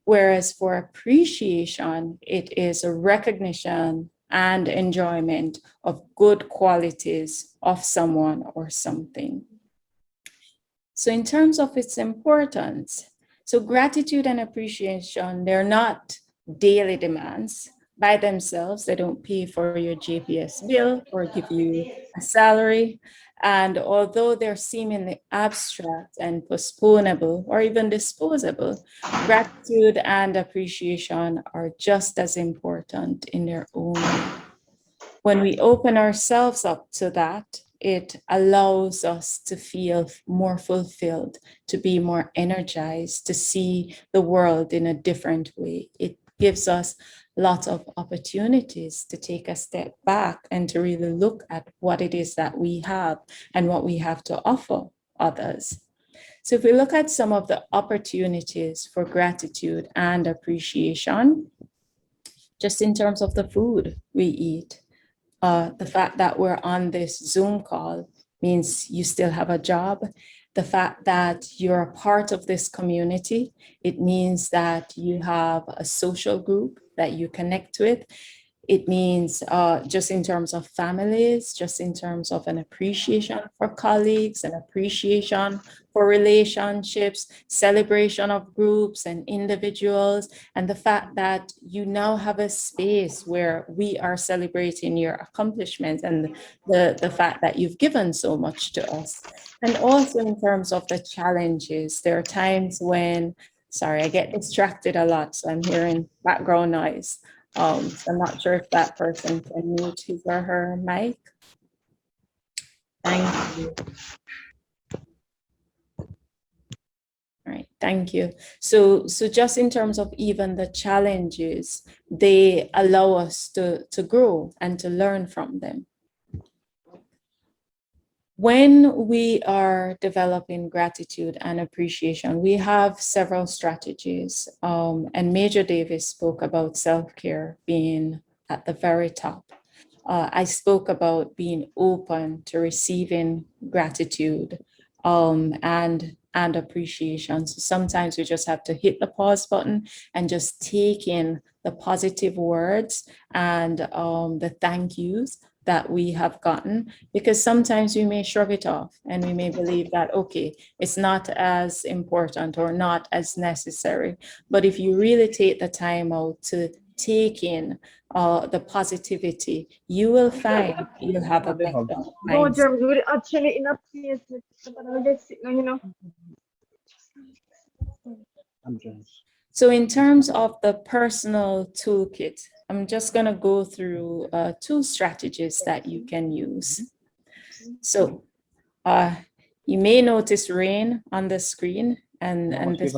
Speaker 7: Whereas for appreciation, it is a recognition and enjoyment of good qualities of someone or something. So in terms of its importance, so gratitude and appreciation, they're not daily demands. By themselves, they don't pay for your JPS bill or give you a salary. And although they're seemingly abstract and postponable or even disposable, gratitude and appreciation are just as important in their own way. When we open ourselves up to that, it allows us to feel more fulfilled, to be more energized, to see the world in a different way. It gives us lots of opportunities to take a step back and to really look at what it is that we have and what we have to offer others. So if we look at some of the opportunities for gratitude and appreciation, just in terms of the food we eat, the fact that we're on this Zoom call means you still have a job. The fact that you're a part of this community, it means that you have a social group that you connect with. It means just in terms of families, just in terms of an appreciation for colleagues, an appreciation for relationships, celebration of groups and individuals, and the fact that you now have a space where we are celebrating your accomplishments and the fact that you've given so much to us. And also in terms of the challenges, there are times when, sorry, I get distracted a lot, so I'm hearing background noise. So I'm not sure if that person can mute his or her mic. Thank you. All right, thank you. So just in terms of even the challenges, they allow us to grow and to learn from them. When we are developing gratitude and appreciation, we have several strategies, and Major Davis spoke about self-care being at the very top. I spoke about being open to receiving gratitude and appreciation. So sometimes we just have to hit the pause button and just take in the positive words and the thank yous that we have gotten, because sometimes we may shrug it off and we may believe that, okay, it's not as important or not as necessary. But if you really take the time out to take in the positivity, you will find you have a better mindset.
Speaker 9: Actually, in a place, you know.
Speaker 7: So in terms of the personal toolkit, I'm just going to go through 2 strategies that you can use. So you may notice Rain on the screen, and his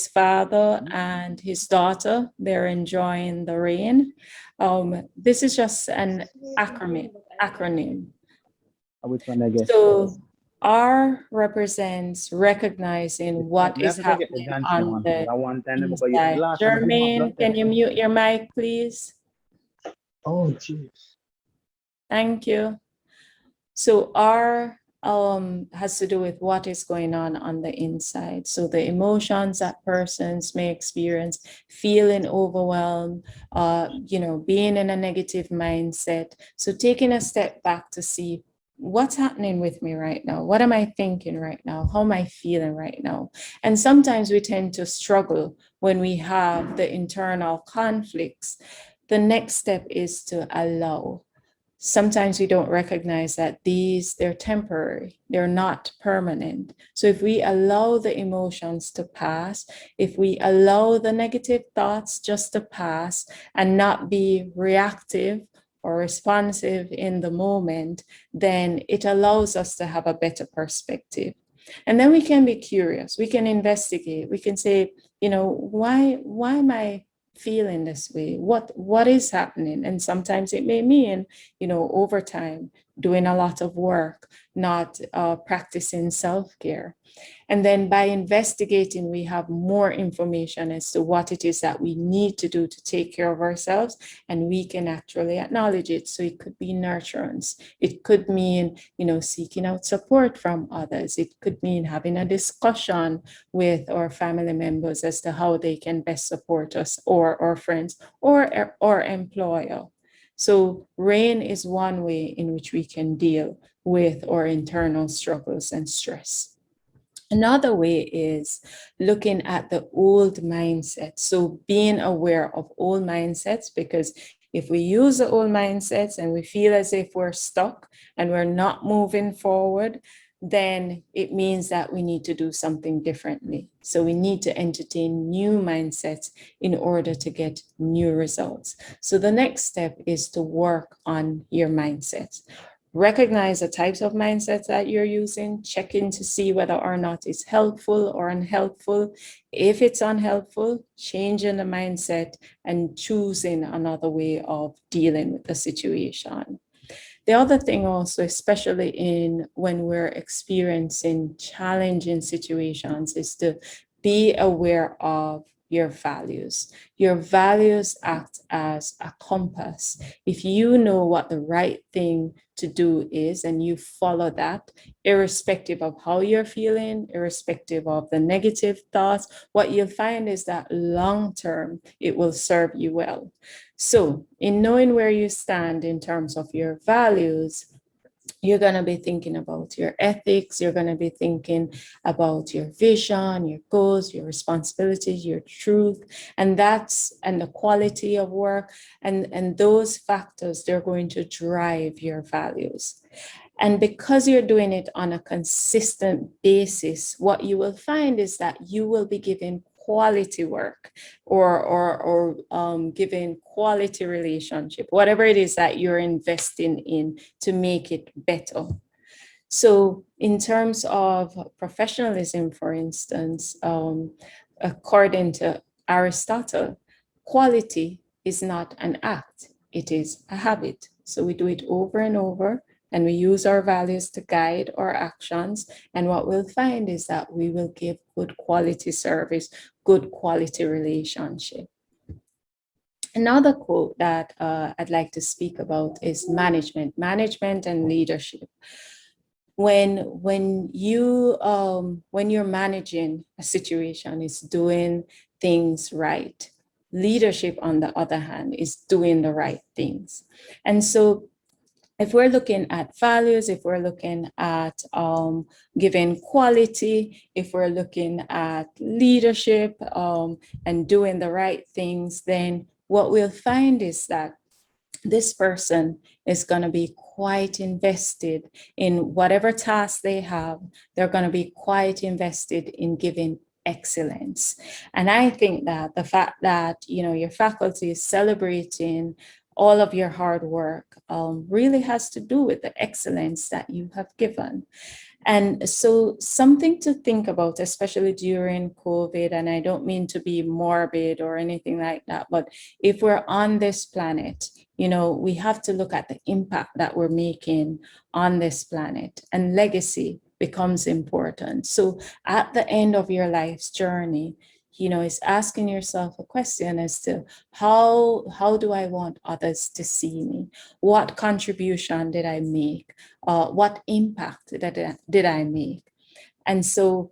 Speaker 7: father and his daughter, they're enjoying the rain. This is just an acronym. So R represents recognizing what is happening on the inside. Germain, can you mute your mic, please?
Speaker 10: Oh, jeez.
Speaker 7: Thank you. So R has to do with what is going on the inside. So the emotions that persons may experience, feeling overwhelmed, being in a negative mindset. So taking a step back to see what's happening with me right now? What am I thinking right now? How am I feeling right now? And sometimes we tend to struggle when we have the internal conflicts. The next step is to allow. Sometimes we don't recognize that they're temporary, they're not permanent. So if we allow the emotions to pass, if we allow the negative thoughts just to pass and not be reactive or responsive in the moment, then it allows us to have a better perspective. And then we can be curious, we can investigate, we can say, why am I feeling this way? What is happening? And sometimes it may mean, over time, doing a lot of work, not practicing self-care. And then by investigating, we have more information as to what it is that we need to do to take care of ourselves, and we can actually acknowledge it. So it could be nurturance. It could mean, seeking out support from others. It could mean having a discussion with our family members as to how they can best support us, or our friends, or our employer. So RAIN is one way in which we can deal with our internal struggles and stress. Another way is looking at the old mindset. So being aware of old mindsets, because if we use the old mindsets and we feel as if we're stuck and we're not moving forward, then it means that we need to do something differently. So we need to entertain new mindsets in order to get new results. So the next step is to work on your mindsets. Recognize the types of mindsets that you're using, check in to see whether or not it's helpful or unhelpful. If it's unhelpful, changing the mindset and choosing another way of dealing with the situation. The other thing also, especially when we're experiencing challenging situations, is to be aware of your values. Your values act as a compass. If you know what the right thing to do is and you follow that, irrespective of how you're feeling, irrespective of the negative thoughts, what you'll find is that long term, it will serve you well. So in knowing where you stand in terms of your values, you're going to be thinking about your ethics, you're going to be thinking about your vision, your goals, your responsibilities, your truth, and the quality of work. And those factors, they're going to drive your values. And because you're doing it on a consistent basis, what you will find is that you will be given quality work or giving quality relationship, whatever it is that you're investing in to make it better. So in terms of professionalism, for instance, according to Aristotle, quality is not an act, it is a habit. So we do it over and over, and we use our values to guide our actions. And what we'll find is that we will give good quality service, good quality relationship. Another quote that I'd like to speak about is management and leadership. When you're managing a situation, is doing things right. Leadership, on the other hand, is doing the right things. And so if we're looking at values, if we're looking at giving quality, if we're looking at leadership and doing the right things, then what we'll find is that this person is going to be quite invested in whatever task they have. They're going to be quite invested in giving excellence. And I think that the fact that, your faculty is celebrating all of your hard work really has to do with the excellence that you have given. And so something to think about, especially during COVID, and I don't mean to be morbid or anything like that, but if we're on this planet, we have to look at the impact that we're making on this planet, and legacy becomes important. So at the end of your life's journey, is asking yourself a question as to how do I want others to see me? What contribution did I make? What impact did I make? And so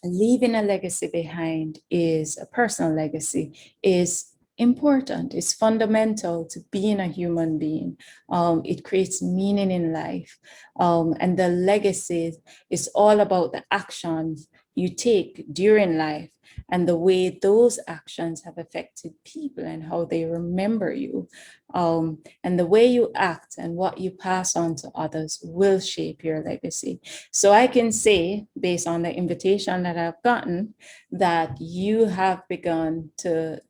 Speaker 7: leaving a legacy behind, is a personal legacy, is important. It's fundamental to being a human being. It creates meaning in life. And the legacy is all about the actions you take during life and the way those actions have affected people and how they remember you. And the way you act and what you pass on to others will shape your legacy. So I can say, based on the invitation that I've gotten, that you have begun to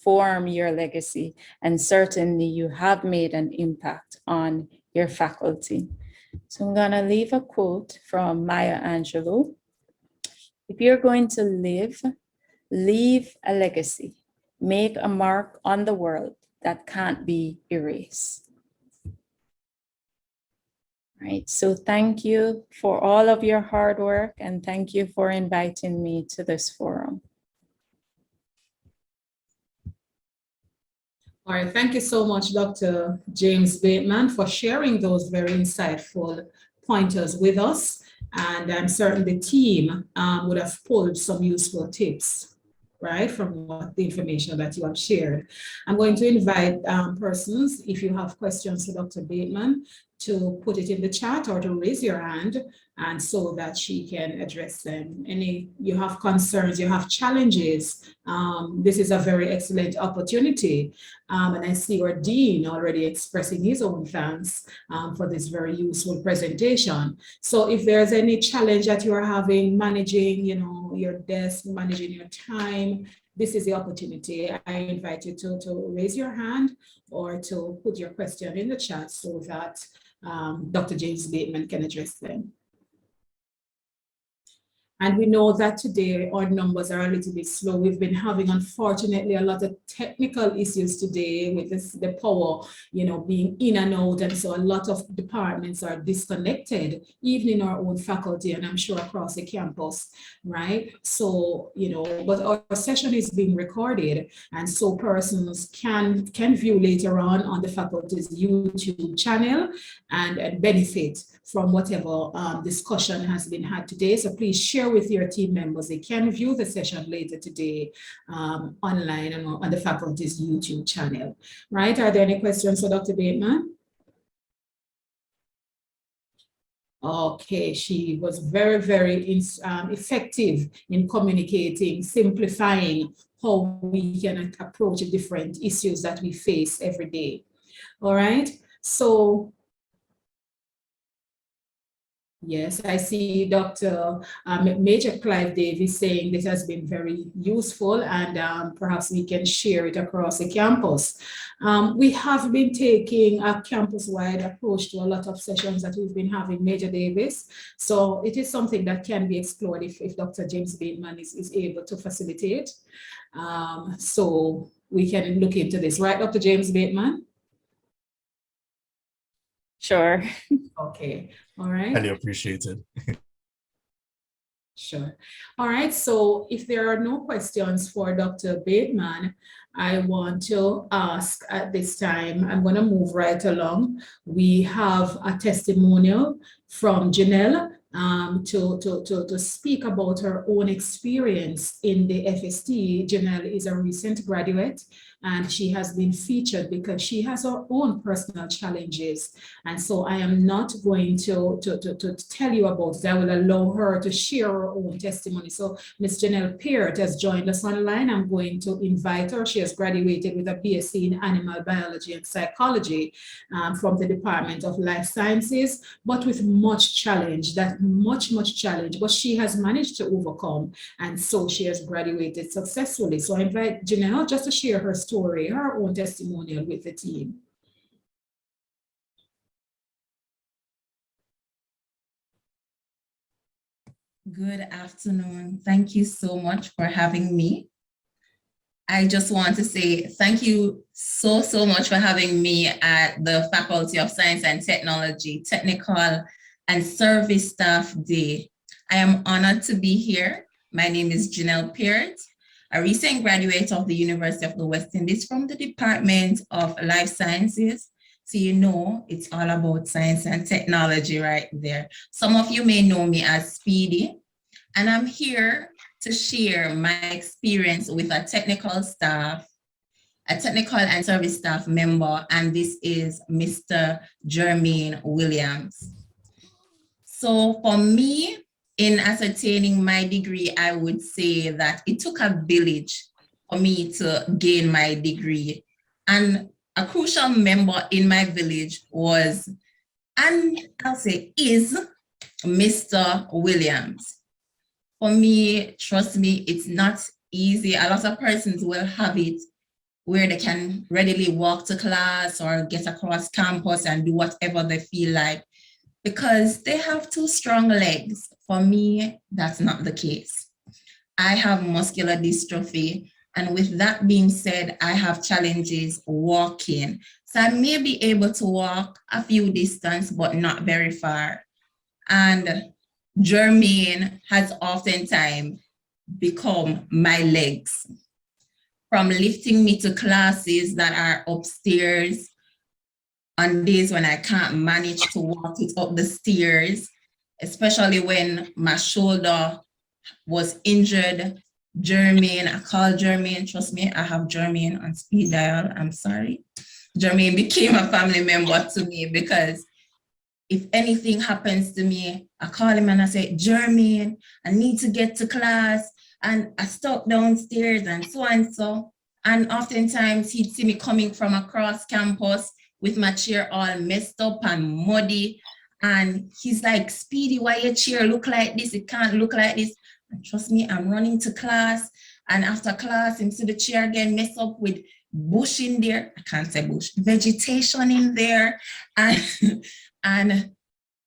Speaker 7: form your legacy, and certainly you have made an impact on your faculty. So I'm gonna leave a quote from Maya Angelou. If you're going to leave a legacy, make a mark on the world that can't be erased. Right, so thank you for all of your hard work, and thank you for inviting me to this forum.
Speaker 1: All right, thank you so much, Dr. James Bateman, for sharing those very insightful pointers with us. And I'm certain the team would have pulled some useful tips, right, from the information that you have shared. I'm going to invite persons, if you have questions for Dr. Bateman, to put it in the chat or to raise your hand, and so that she can address them. You have concerns, you have challenges, this is a very excellent opportunity. And I see our Dean already expressing his own thanks for this very useful presentation. So if there's any challenge that you are having managing, your desk, managing your time, this is the opportunity. I invite you to raise your hand or to put your question in the chat so that Dr. James Bateman can address them. And we know that today our numbers are a little bit slow. We've been having, unfortunately, a lot of technical issues today with the power, being in and out. And so a lot of departments are disconnected, even in our own faculty, and I'm sure across the campus, right? So, but our session is being recorded. And so persons can view later on the faculty's YouTube channel and benefit from whatever discussion has been had today. So please share with your team members. They can view the session later today online and on the faculty's YouTube channel. Right? Are there any questions for Dr. Bateman? Okay, she was very, very effective in communicating, simplifying how we can approach the different issues that we face every day. All right, so yes, I see Dr. Major Clive Davis saying this has been very useful, and perhaps we can share it across the campus. We have been taking a campus-wide approach to a lot of sessions that we've been having, Major Davis. So it is something that can be explored if Dr. James Bateman is able to facilitate. So we can look into this, right, Dr. James Bateman?
Speaker 7: Sure.
Speaker 1: Okay, all right.
Speaker 4: Highly appreciated.
Speaker 1: Sure. All right, so if there are no questions for Dr. Bateman, I want to ask at this time, I'm going to move right along. We have a testimonial from Janelle to speak about her own experience in the FST. Janelle is a recent graduate, and she has been featured because she has her own personal challenges. And so I am not going to tell you about it. I will allow her to share her own testimony. So Ms. Janelle Piert has joined us online. I'm going to invite her. She has graduated with a BSc in Animal Biology and Psychology from the Department of Life Sciences, but with much challenge, much challenge, but she has managed to overcome. And so she has graduated successfully. So I invite Janelle just to share her story, her own testimonial with the team.
Speaker 11: Good afternoon. Thank you so much for having me. I just want to say thank you so much for having me at the Faculty of Science and Technology Technical and Service Staff Day. I am honored to be here. My name is Janelle Piert, a recent graduate of the University of the West Indies from the Department of Life Sciences. So it's all about science and technology right there. Some of you may know me as Speedy, and I'm here to share my experience with a technical and service staff member, and this is Mr. Germain Williams. So for me, in ascertaining my degree, I would say that it took a village for me to gain my degree. And a crucial member in my village was, and I'll say is, Mr. Williams. For me, trust me, it's not easy. A lot of persons will have it where they can readily walk to class or get across campus and do whatever they feel like because they have two strong legs. For me, that's not the case. I have muscular dystrophy. And with that being said, I have challenges walking. So I may be able to walk a few distance, but not very far. And Germain has oftentimes become my legs. From lifting me to classes that are upstairs on days when I can't manage to walk it up the stairs, especially when my shoulder was injured. Germain, I called Germain, trust me, I have Germain on speed dial, I'm sorry. Germain became a family member to me because if anything happens to me, I call him and I say, Germain, I need to get to class, and I stuck downstairs and so and so. And oftentimes he'd see me coming from across campus with my chair all messed up and muddy. And he's like, Speedy, why your chair look like this? It can't look like this. And trust me, I'm running to class. And after class, him see the chair again messed up with bush in there. I can't say bush, vegetation in there. And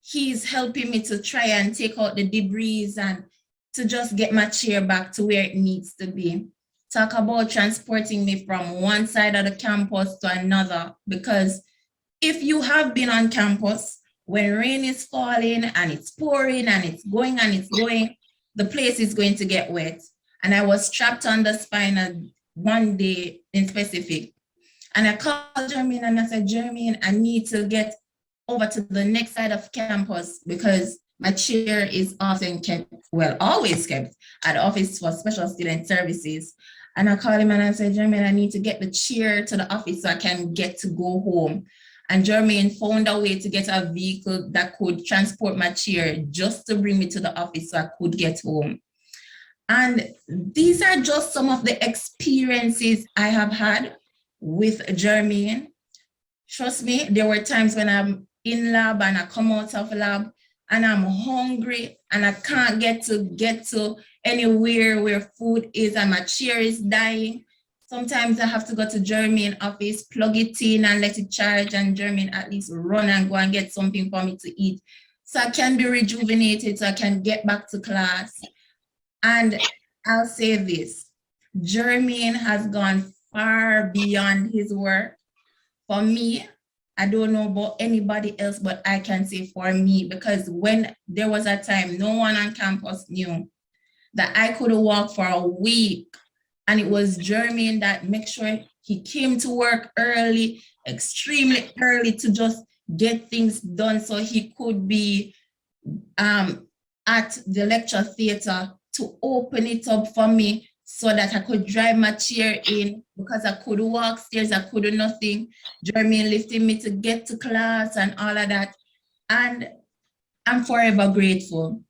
Speaker 11: he's helping me to try and take out the debris and to just get my chair back to where it needs to be. Talk about transporting me from one side of the campus to another, because if you have been on campus, when rain is falling and it's pouring and it's going, the place is going to get wet. And I was trapped on the spine one day in specific. And I called Germain and I said, Germain, I need to get over to the next side of campus because my chair is often kept, well, always kept at the Office for Special Student Services. And I called him and I said, Germain, I need to get the chair to the office so I can get to go home. And Germain found a way to get a vehicle that could transport my chair just to bring me to the office so I could get home. And these are just some of the experiences I have had with Germain. Trust me, there were times when I'm in lab and I come out of lab and I'm hungry and I can't get to anywhere where food is and my chair is dying. Sometimes I have to go to Germain office, plug it in and let it charge, and Germain at least run and go and get something for me to eat so I can be rejuvenated, so I can get back to class. And I'll say this, Germain has gone far beyond his work. For me, I don't know about anybody else, but I can say for me, because when there was a time no one on campus knew that I could walk for a week, and it was Germain that made sure he came to work early, extremely early, to just get things done so he could be at the lecture theater to open it up for me so that I could drive my chair in, because I could walk stairs, I could do nothing. Germain lifting me to get to class and all of that. And I'm forever grateful.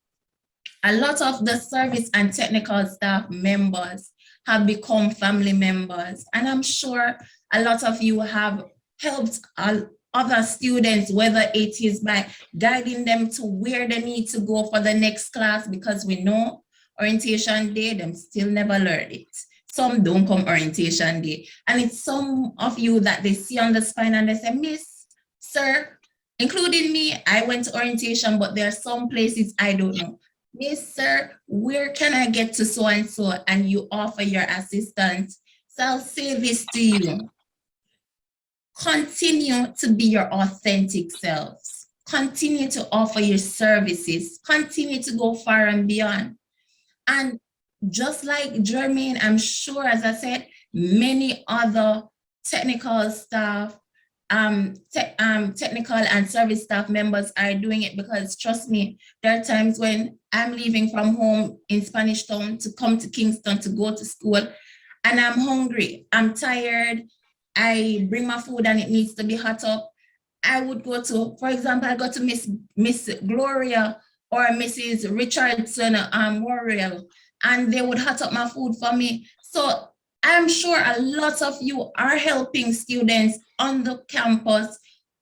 Speaker 11: A lot of the service and technical staff members have become family members. And I'm sure a lot of you have helped other students, whether it is by guiding them to where they need to go for the next class, because we know orientation day, them still never learned it. Some don't come orientation day. And it's some of you that they see on the spine and they say, Miss, sir, including me, I went to orientation, but there are some places I don't know. Miss, sir, where can I get to so-and-so? And you offer your assistance. So I'll say this to you. Continue to be your authentic selves. Continue to offer your services. Continue to go far and beyond. And just like Germain, I'm sure, as I said, many other technical staff, technical and service staff members are doing it, because trust me, there are times when I'm leaving from home in Spanish Town to come to Kingston to go to school, and I'm hungry, I'm tired, I bring my food and it needs to be hot up. I would go to, for example, I go to Miss Gloria or Mrs. Richardson Memorial, and they would hot up my food for me. So I'm sure a lot of you are helping students on the campus,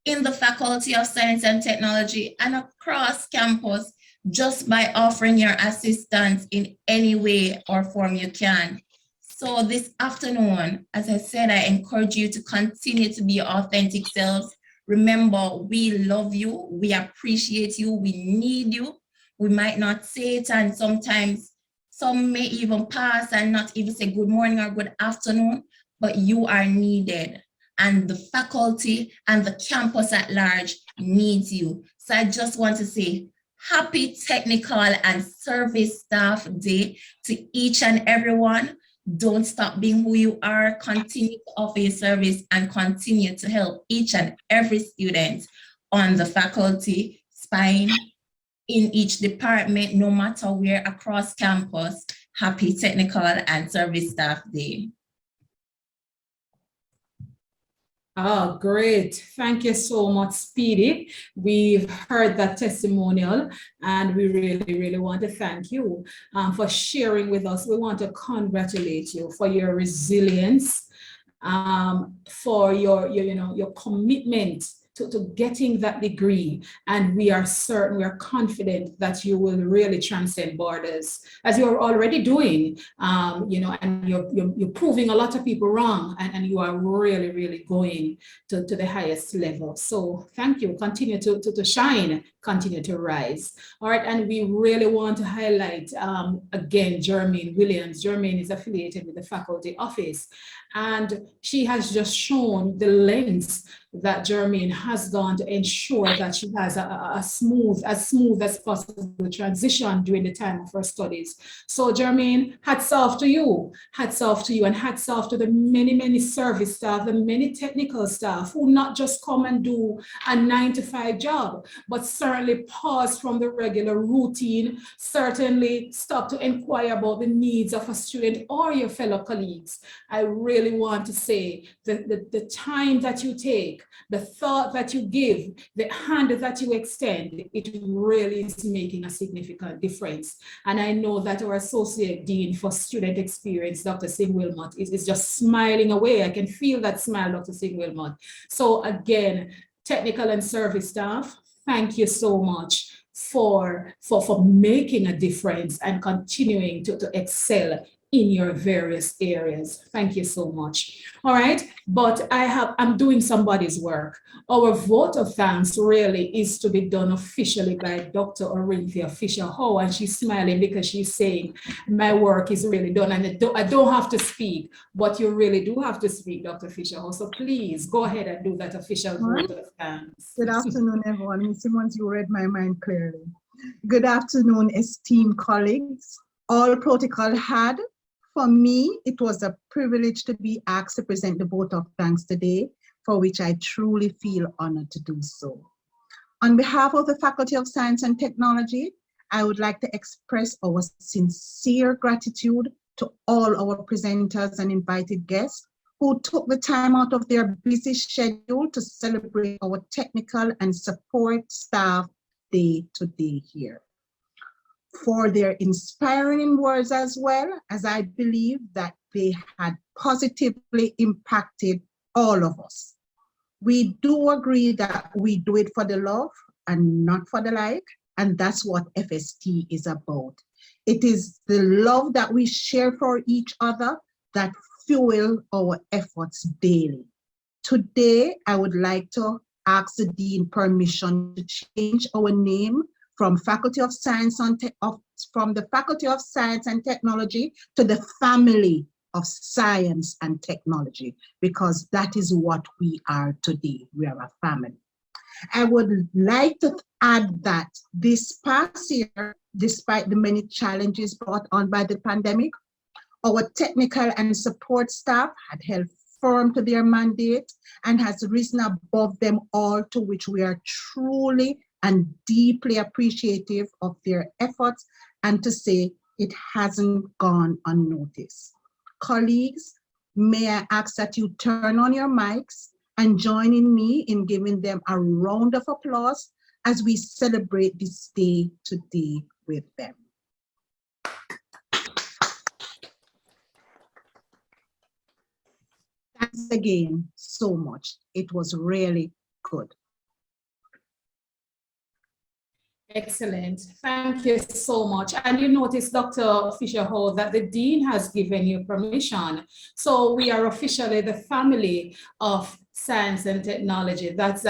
Speaker 11: in the Faculty of Science and Technology, and across campus, just by offering your assistance in any way or form you can. So this afternoon, as I said, I encourage you to continue to be your authentic selves. Remember, we love you, we appreciate you, we need you. We might not say it, and sometimes some may even pass and not even say good morning or good afternoon, but you are needed. And the faculty and the campus at large needs you. So I just want to say happy Technical and Service Staff Day to each and everyone. Don't stop being who you are. Continue to offer your service and continue to help each and every student on the faculty spine, in each department, no matter where across campus. Happy Technical and Service Staff Day.
Speaker 1: Oh, great. Thank you so much, Speedy. We've heard that testimonial and we really, really want to thank you for sharing with us. We want to congratulate you for your resilience, for your commitment to getting that degree. And we are certain, we are confident that you will really transcend borders, as you're already doing, and you're proving a lot of people wrong, and you are really, really going to the highest level. So thank you. Continue to shine, continue to rise. All right, and we really want to highlight, again, Germain Williams. Germain is affiliated with the faculty office, and she has just shown the lengths that Germain has gone to ensure that she has as smooth as possible transition during the time of her studies. So Germain, hats off to you, and hats off to the many, many service staff, the many technical staff who not just come and do a 9-to-5 job, but certainly pause from the regular routine, certainly stop to inquire about the needs of a student or your fellow colleagues. I really want to say that the time that you take, the thought that you give, the hand that you extend, it really is making a significant difference. And I know that our Associate Dean for Student Experience, Dr. Singh Wilmot, is just smiling away. I can feel that smile, Dr. Singh Wilmot. So again, technical and service staff, thank you so much for making a difference and continuing to excel in your various areas. Thank you so much. All right, but I'm doing somebody's work. Our vote of thanks really is to be done officially by Dr. Orinthia Fisher-Howe, and she's smiling because she's saying, my work is really done, and I don't have to speak, but you really do have to speak, Dr. Fisher-Howe. So please go ahead and do that official vote of thanks.
Speaker 12: Good afternoon, everyone. Ms. Simmons, you read my mind clearly. Good afternoon, esteemed colleagues. All protocol had. For me, it was a privilege to be asked to present the vote of thanks today, for which I truly feel honored to do so. On behalf of the Faculty of Science and Technology, I would like to express our sincere gratitude to all our presenters and invited guests who took the time out of their busy schedule to celebrate our technical and support staff day today here. For their inspiring words, as well as I believe that they had positively impacted all of us. We do agree that we do it for the love and not for the like, and that's what FST is about. It is the love that we share for each other that fuel our efforts daily. Today, I would like to ask the Dean permission to change our name from Faculty of Science from the Faculty of Science and Technology to the Family of Science and Technology, because that is what we are today. We are a family. I would like to add that this past year, despite the many challenges brought on by the pandemic, our technical and support staff had held firm to their mandate and has risen above them all, to which we are truly and deeply appreciative of their efforts, and to say it hasn't gone unnoticed. Colleagues, may I ask that you turn on your mics and join in me in giving them a round of applause as we celebrate this day today with them. Thanks again so much. It was really good.
Speaker 1: Excellent. Thank you so much. And you notice, Dr. Fisher-Howe, that the Dean has given you permission. So we are officially the Family of Science and Technology. That's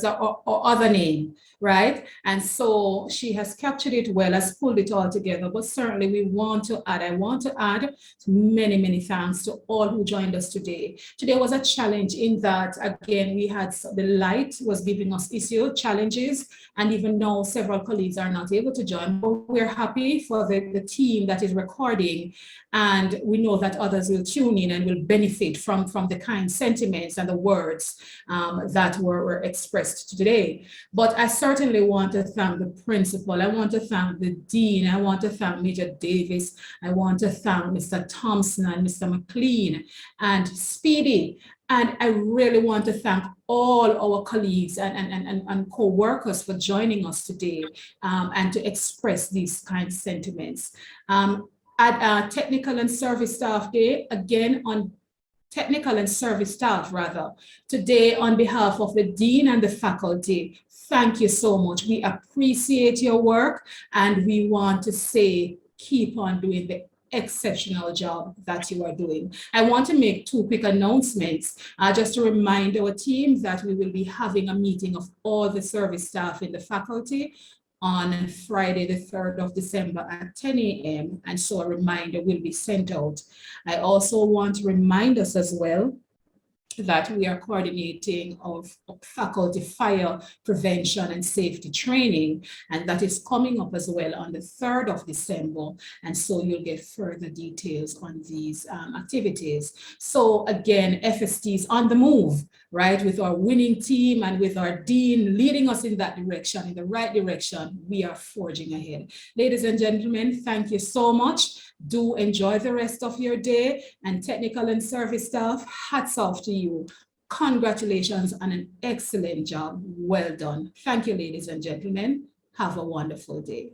Speaker 1: our other name, right? And so she has captured it well, has pulled it all together. But certainly we want to add, I want to add many, many thanks to all who joined us today. Today was a challenge in that, again, we had the light was giving us issue challenges, and even though several colleagues are not able to join, but we're happy for the team that is recording, and we know that others will tune in and will benefit from the kind sentiments and the words that were expressed today. But I certainly want to thank the principal, I want to thank the dean, I want to thank Major Davis, I want to thank Mr. Thompson and Mr. McLean and Speedy And I really want to thank all our colleagues and co-workers for joining us today and to express these kind of sentiments. At Technical and Service Staff Day, again on Technical and Service Staff rather, today on behalf of the Dean and the faculty, thank you so much. We appreciate your work and we want to say, keep on doing the exceptional job that you are doing. I want to make two quick announcements just to remind our team that we will be having a meeting of all the service staff in the faculty on Friday, the 3rd of December at 10 a.m. And so a reminder will be sent out. I also want to remind us as well that we are coordinating of faculty fire prevention and safety training, and that is coming up as well on the 3rd of December. And so you'll get further details on these activities. So again, FST is on the move, right? With our winning team and with our dean leading us in that direction, in the right direction, we are forging ahead. Ladies and gentlemen, thank you so much. Do enjoy the rest of your day, and technical and service staff, hats off to you. Congratulations on an excellent job. Well done. Thank you, ladies and gentlemen. Have a wonderful day.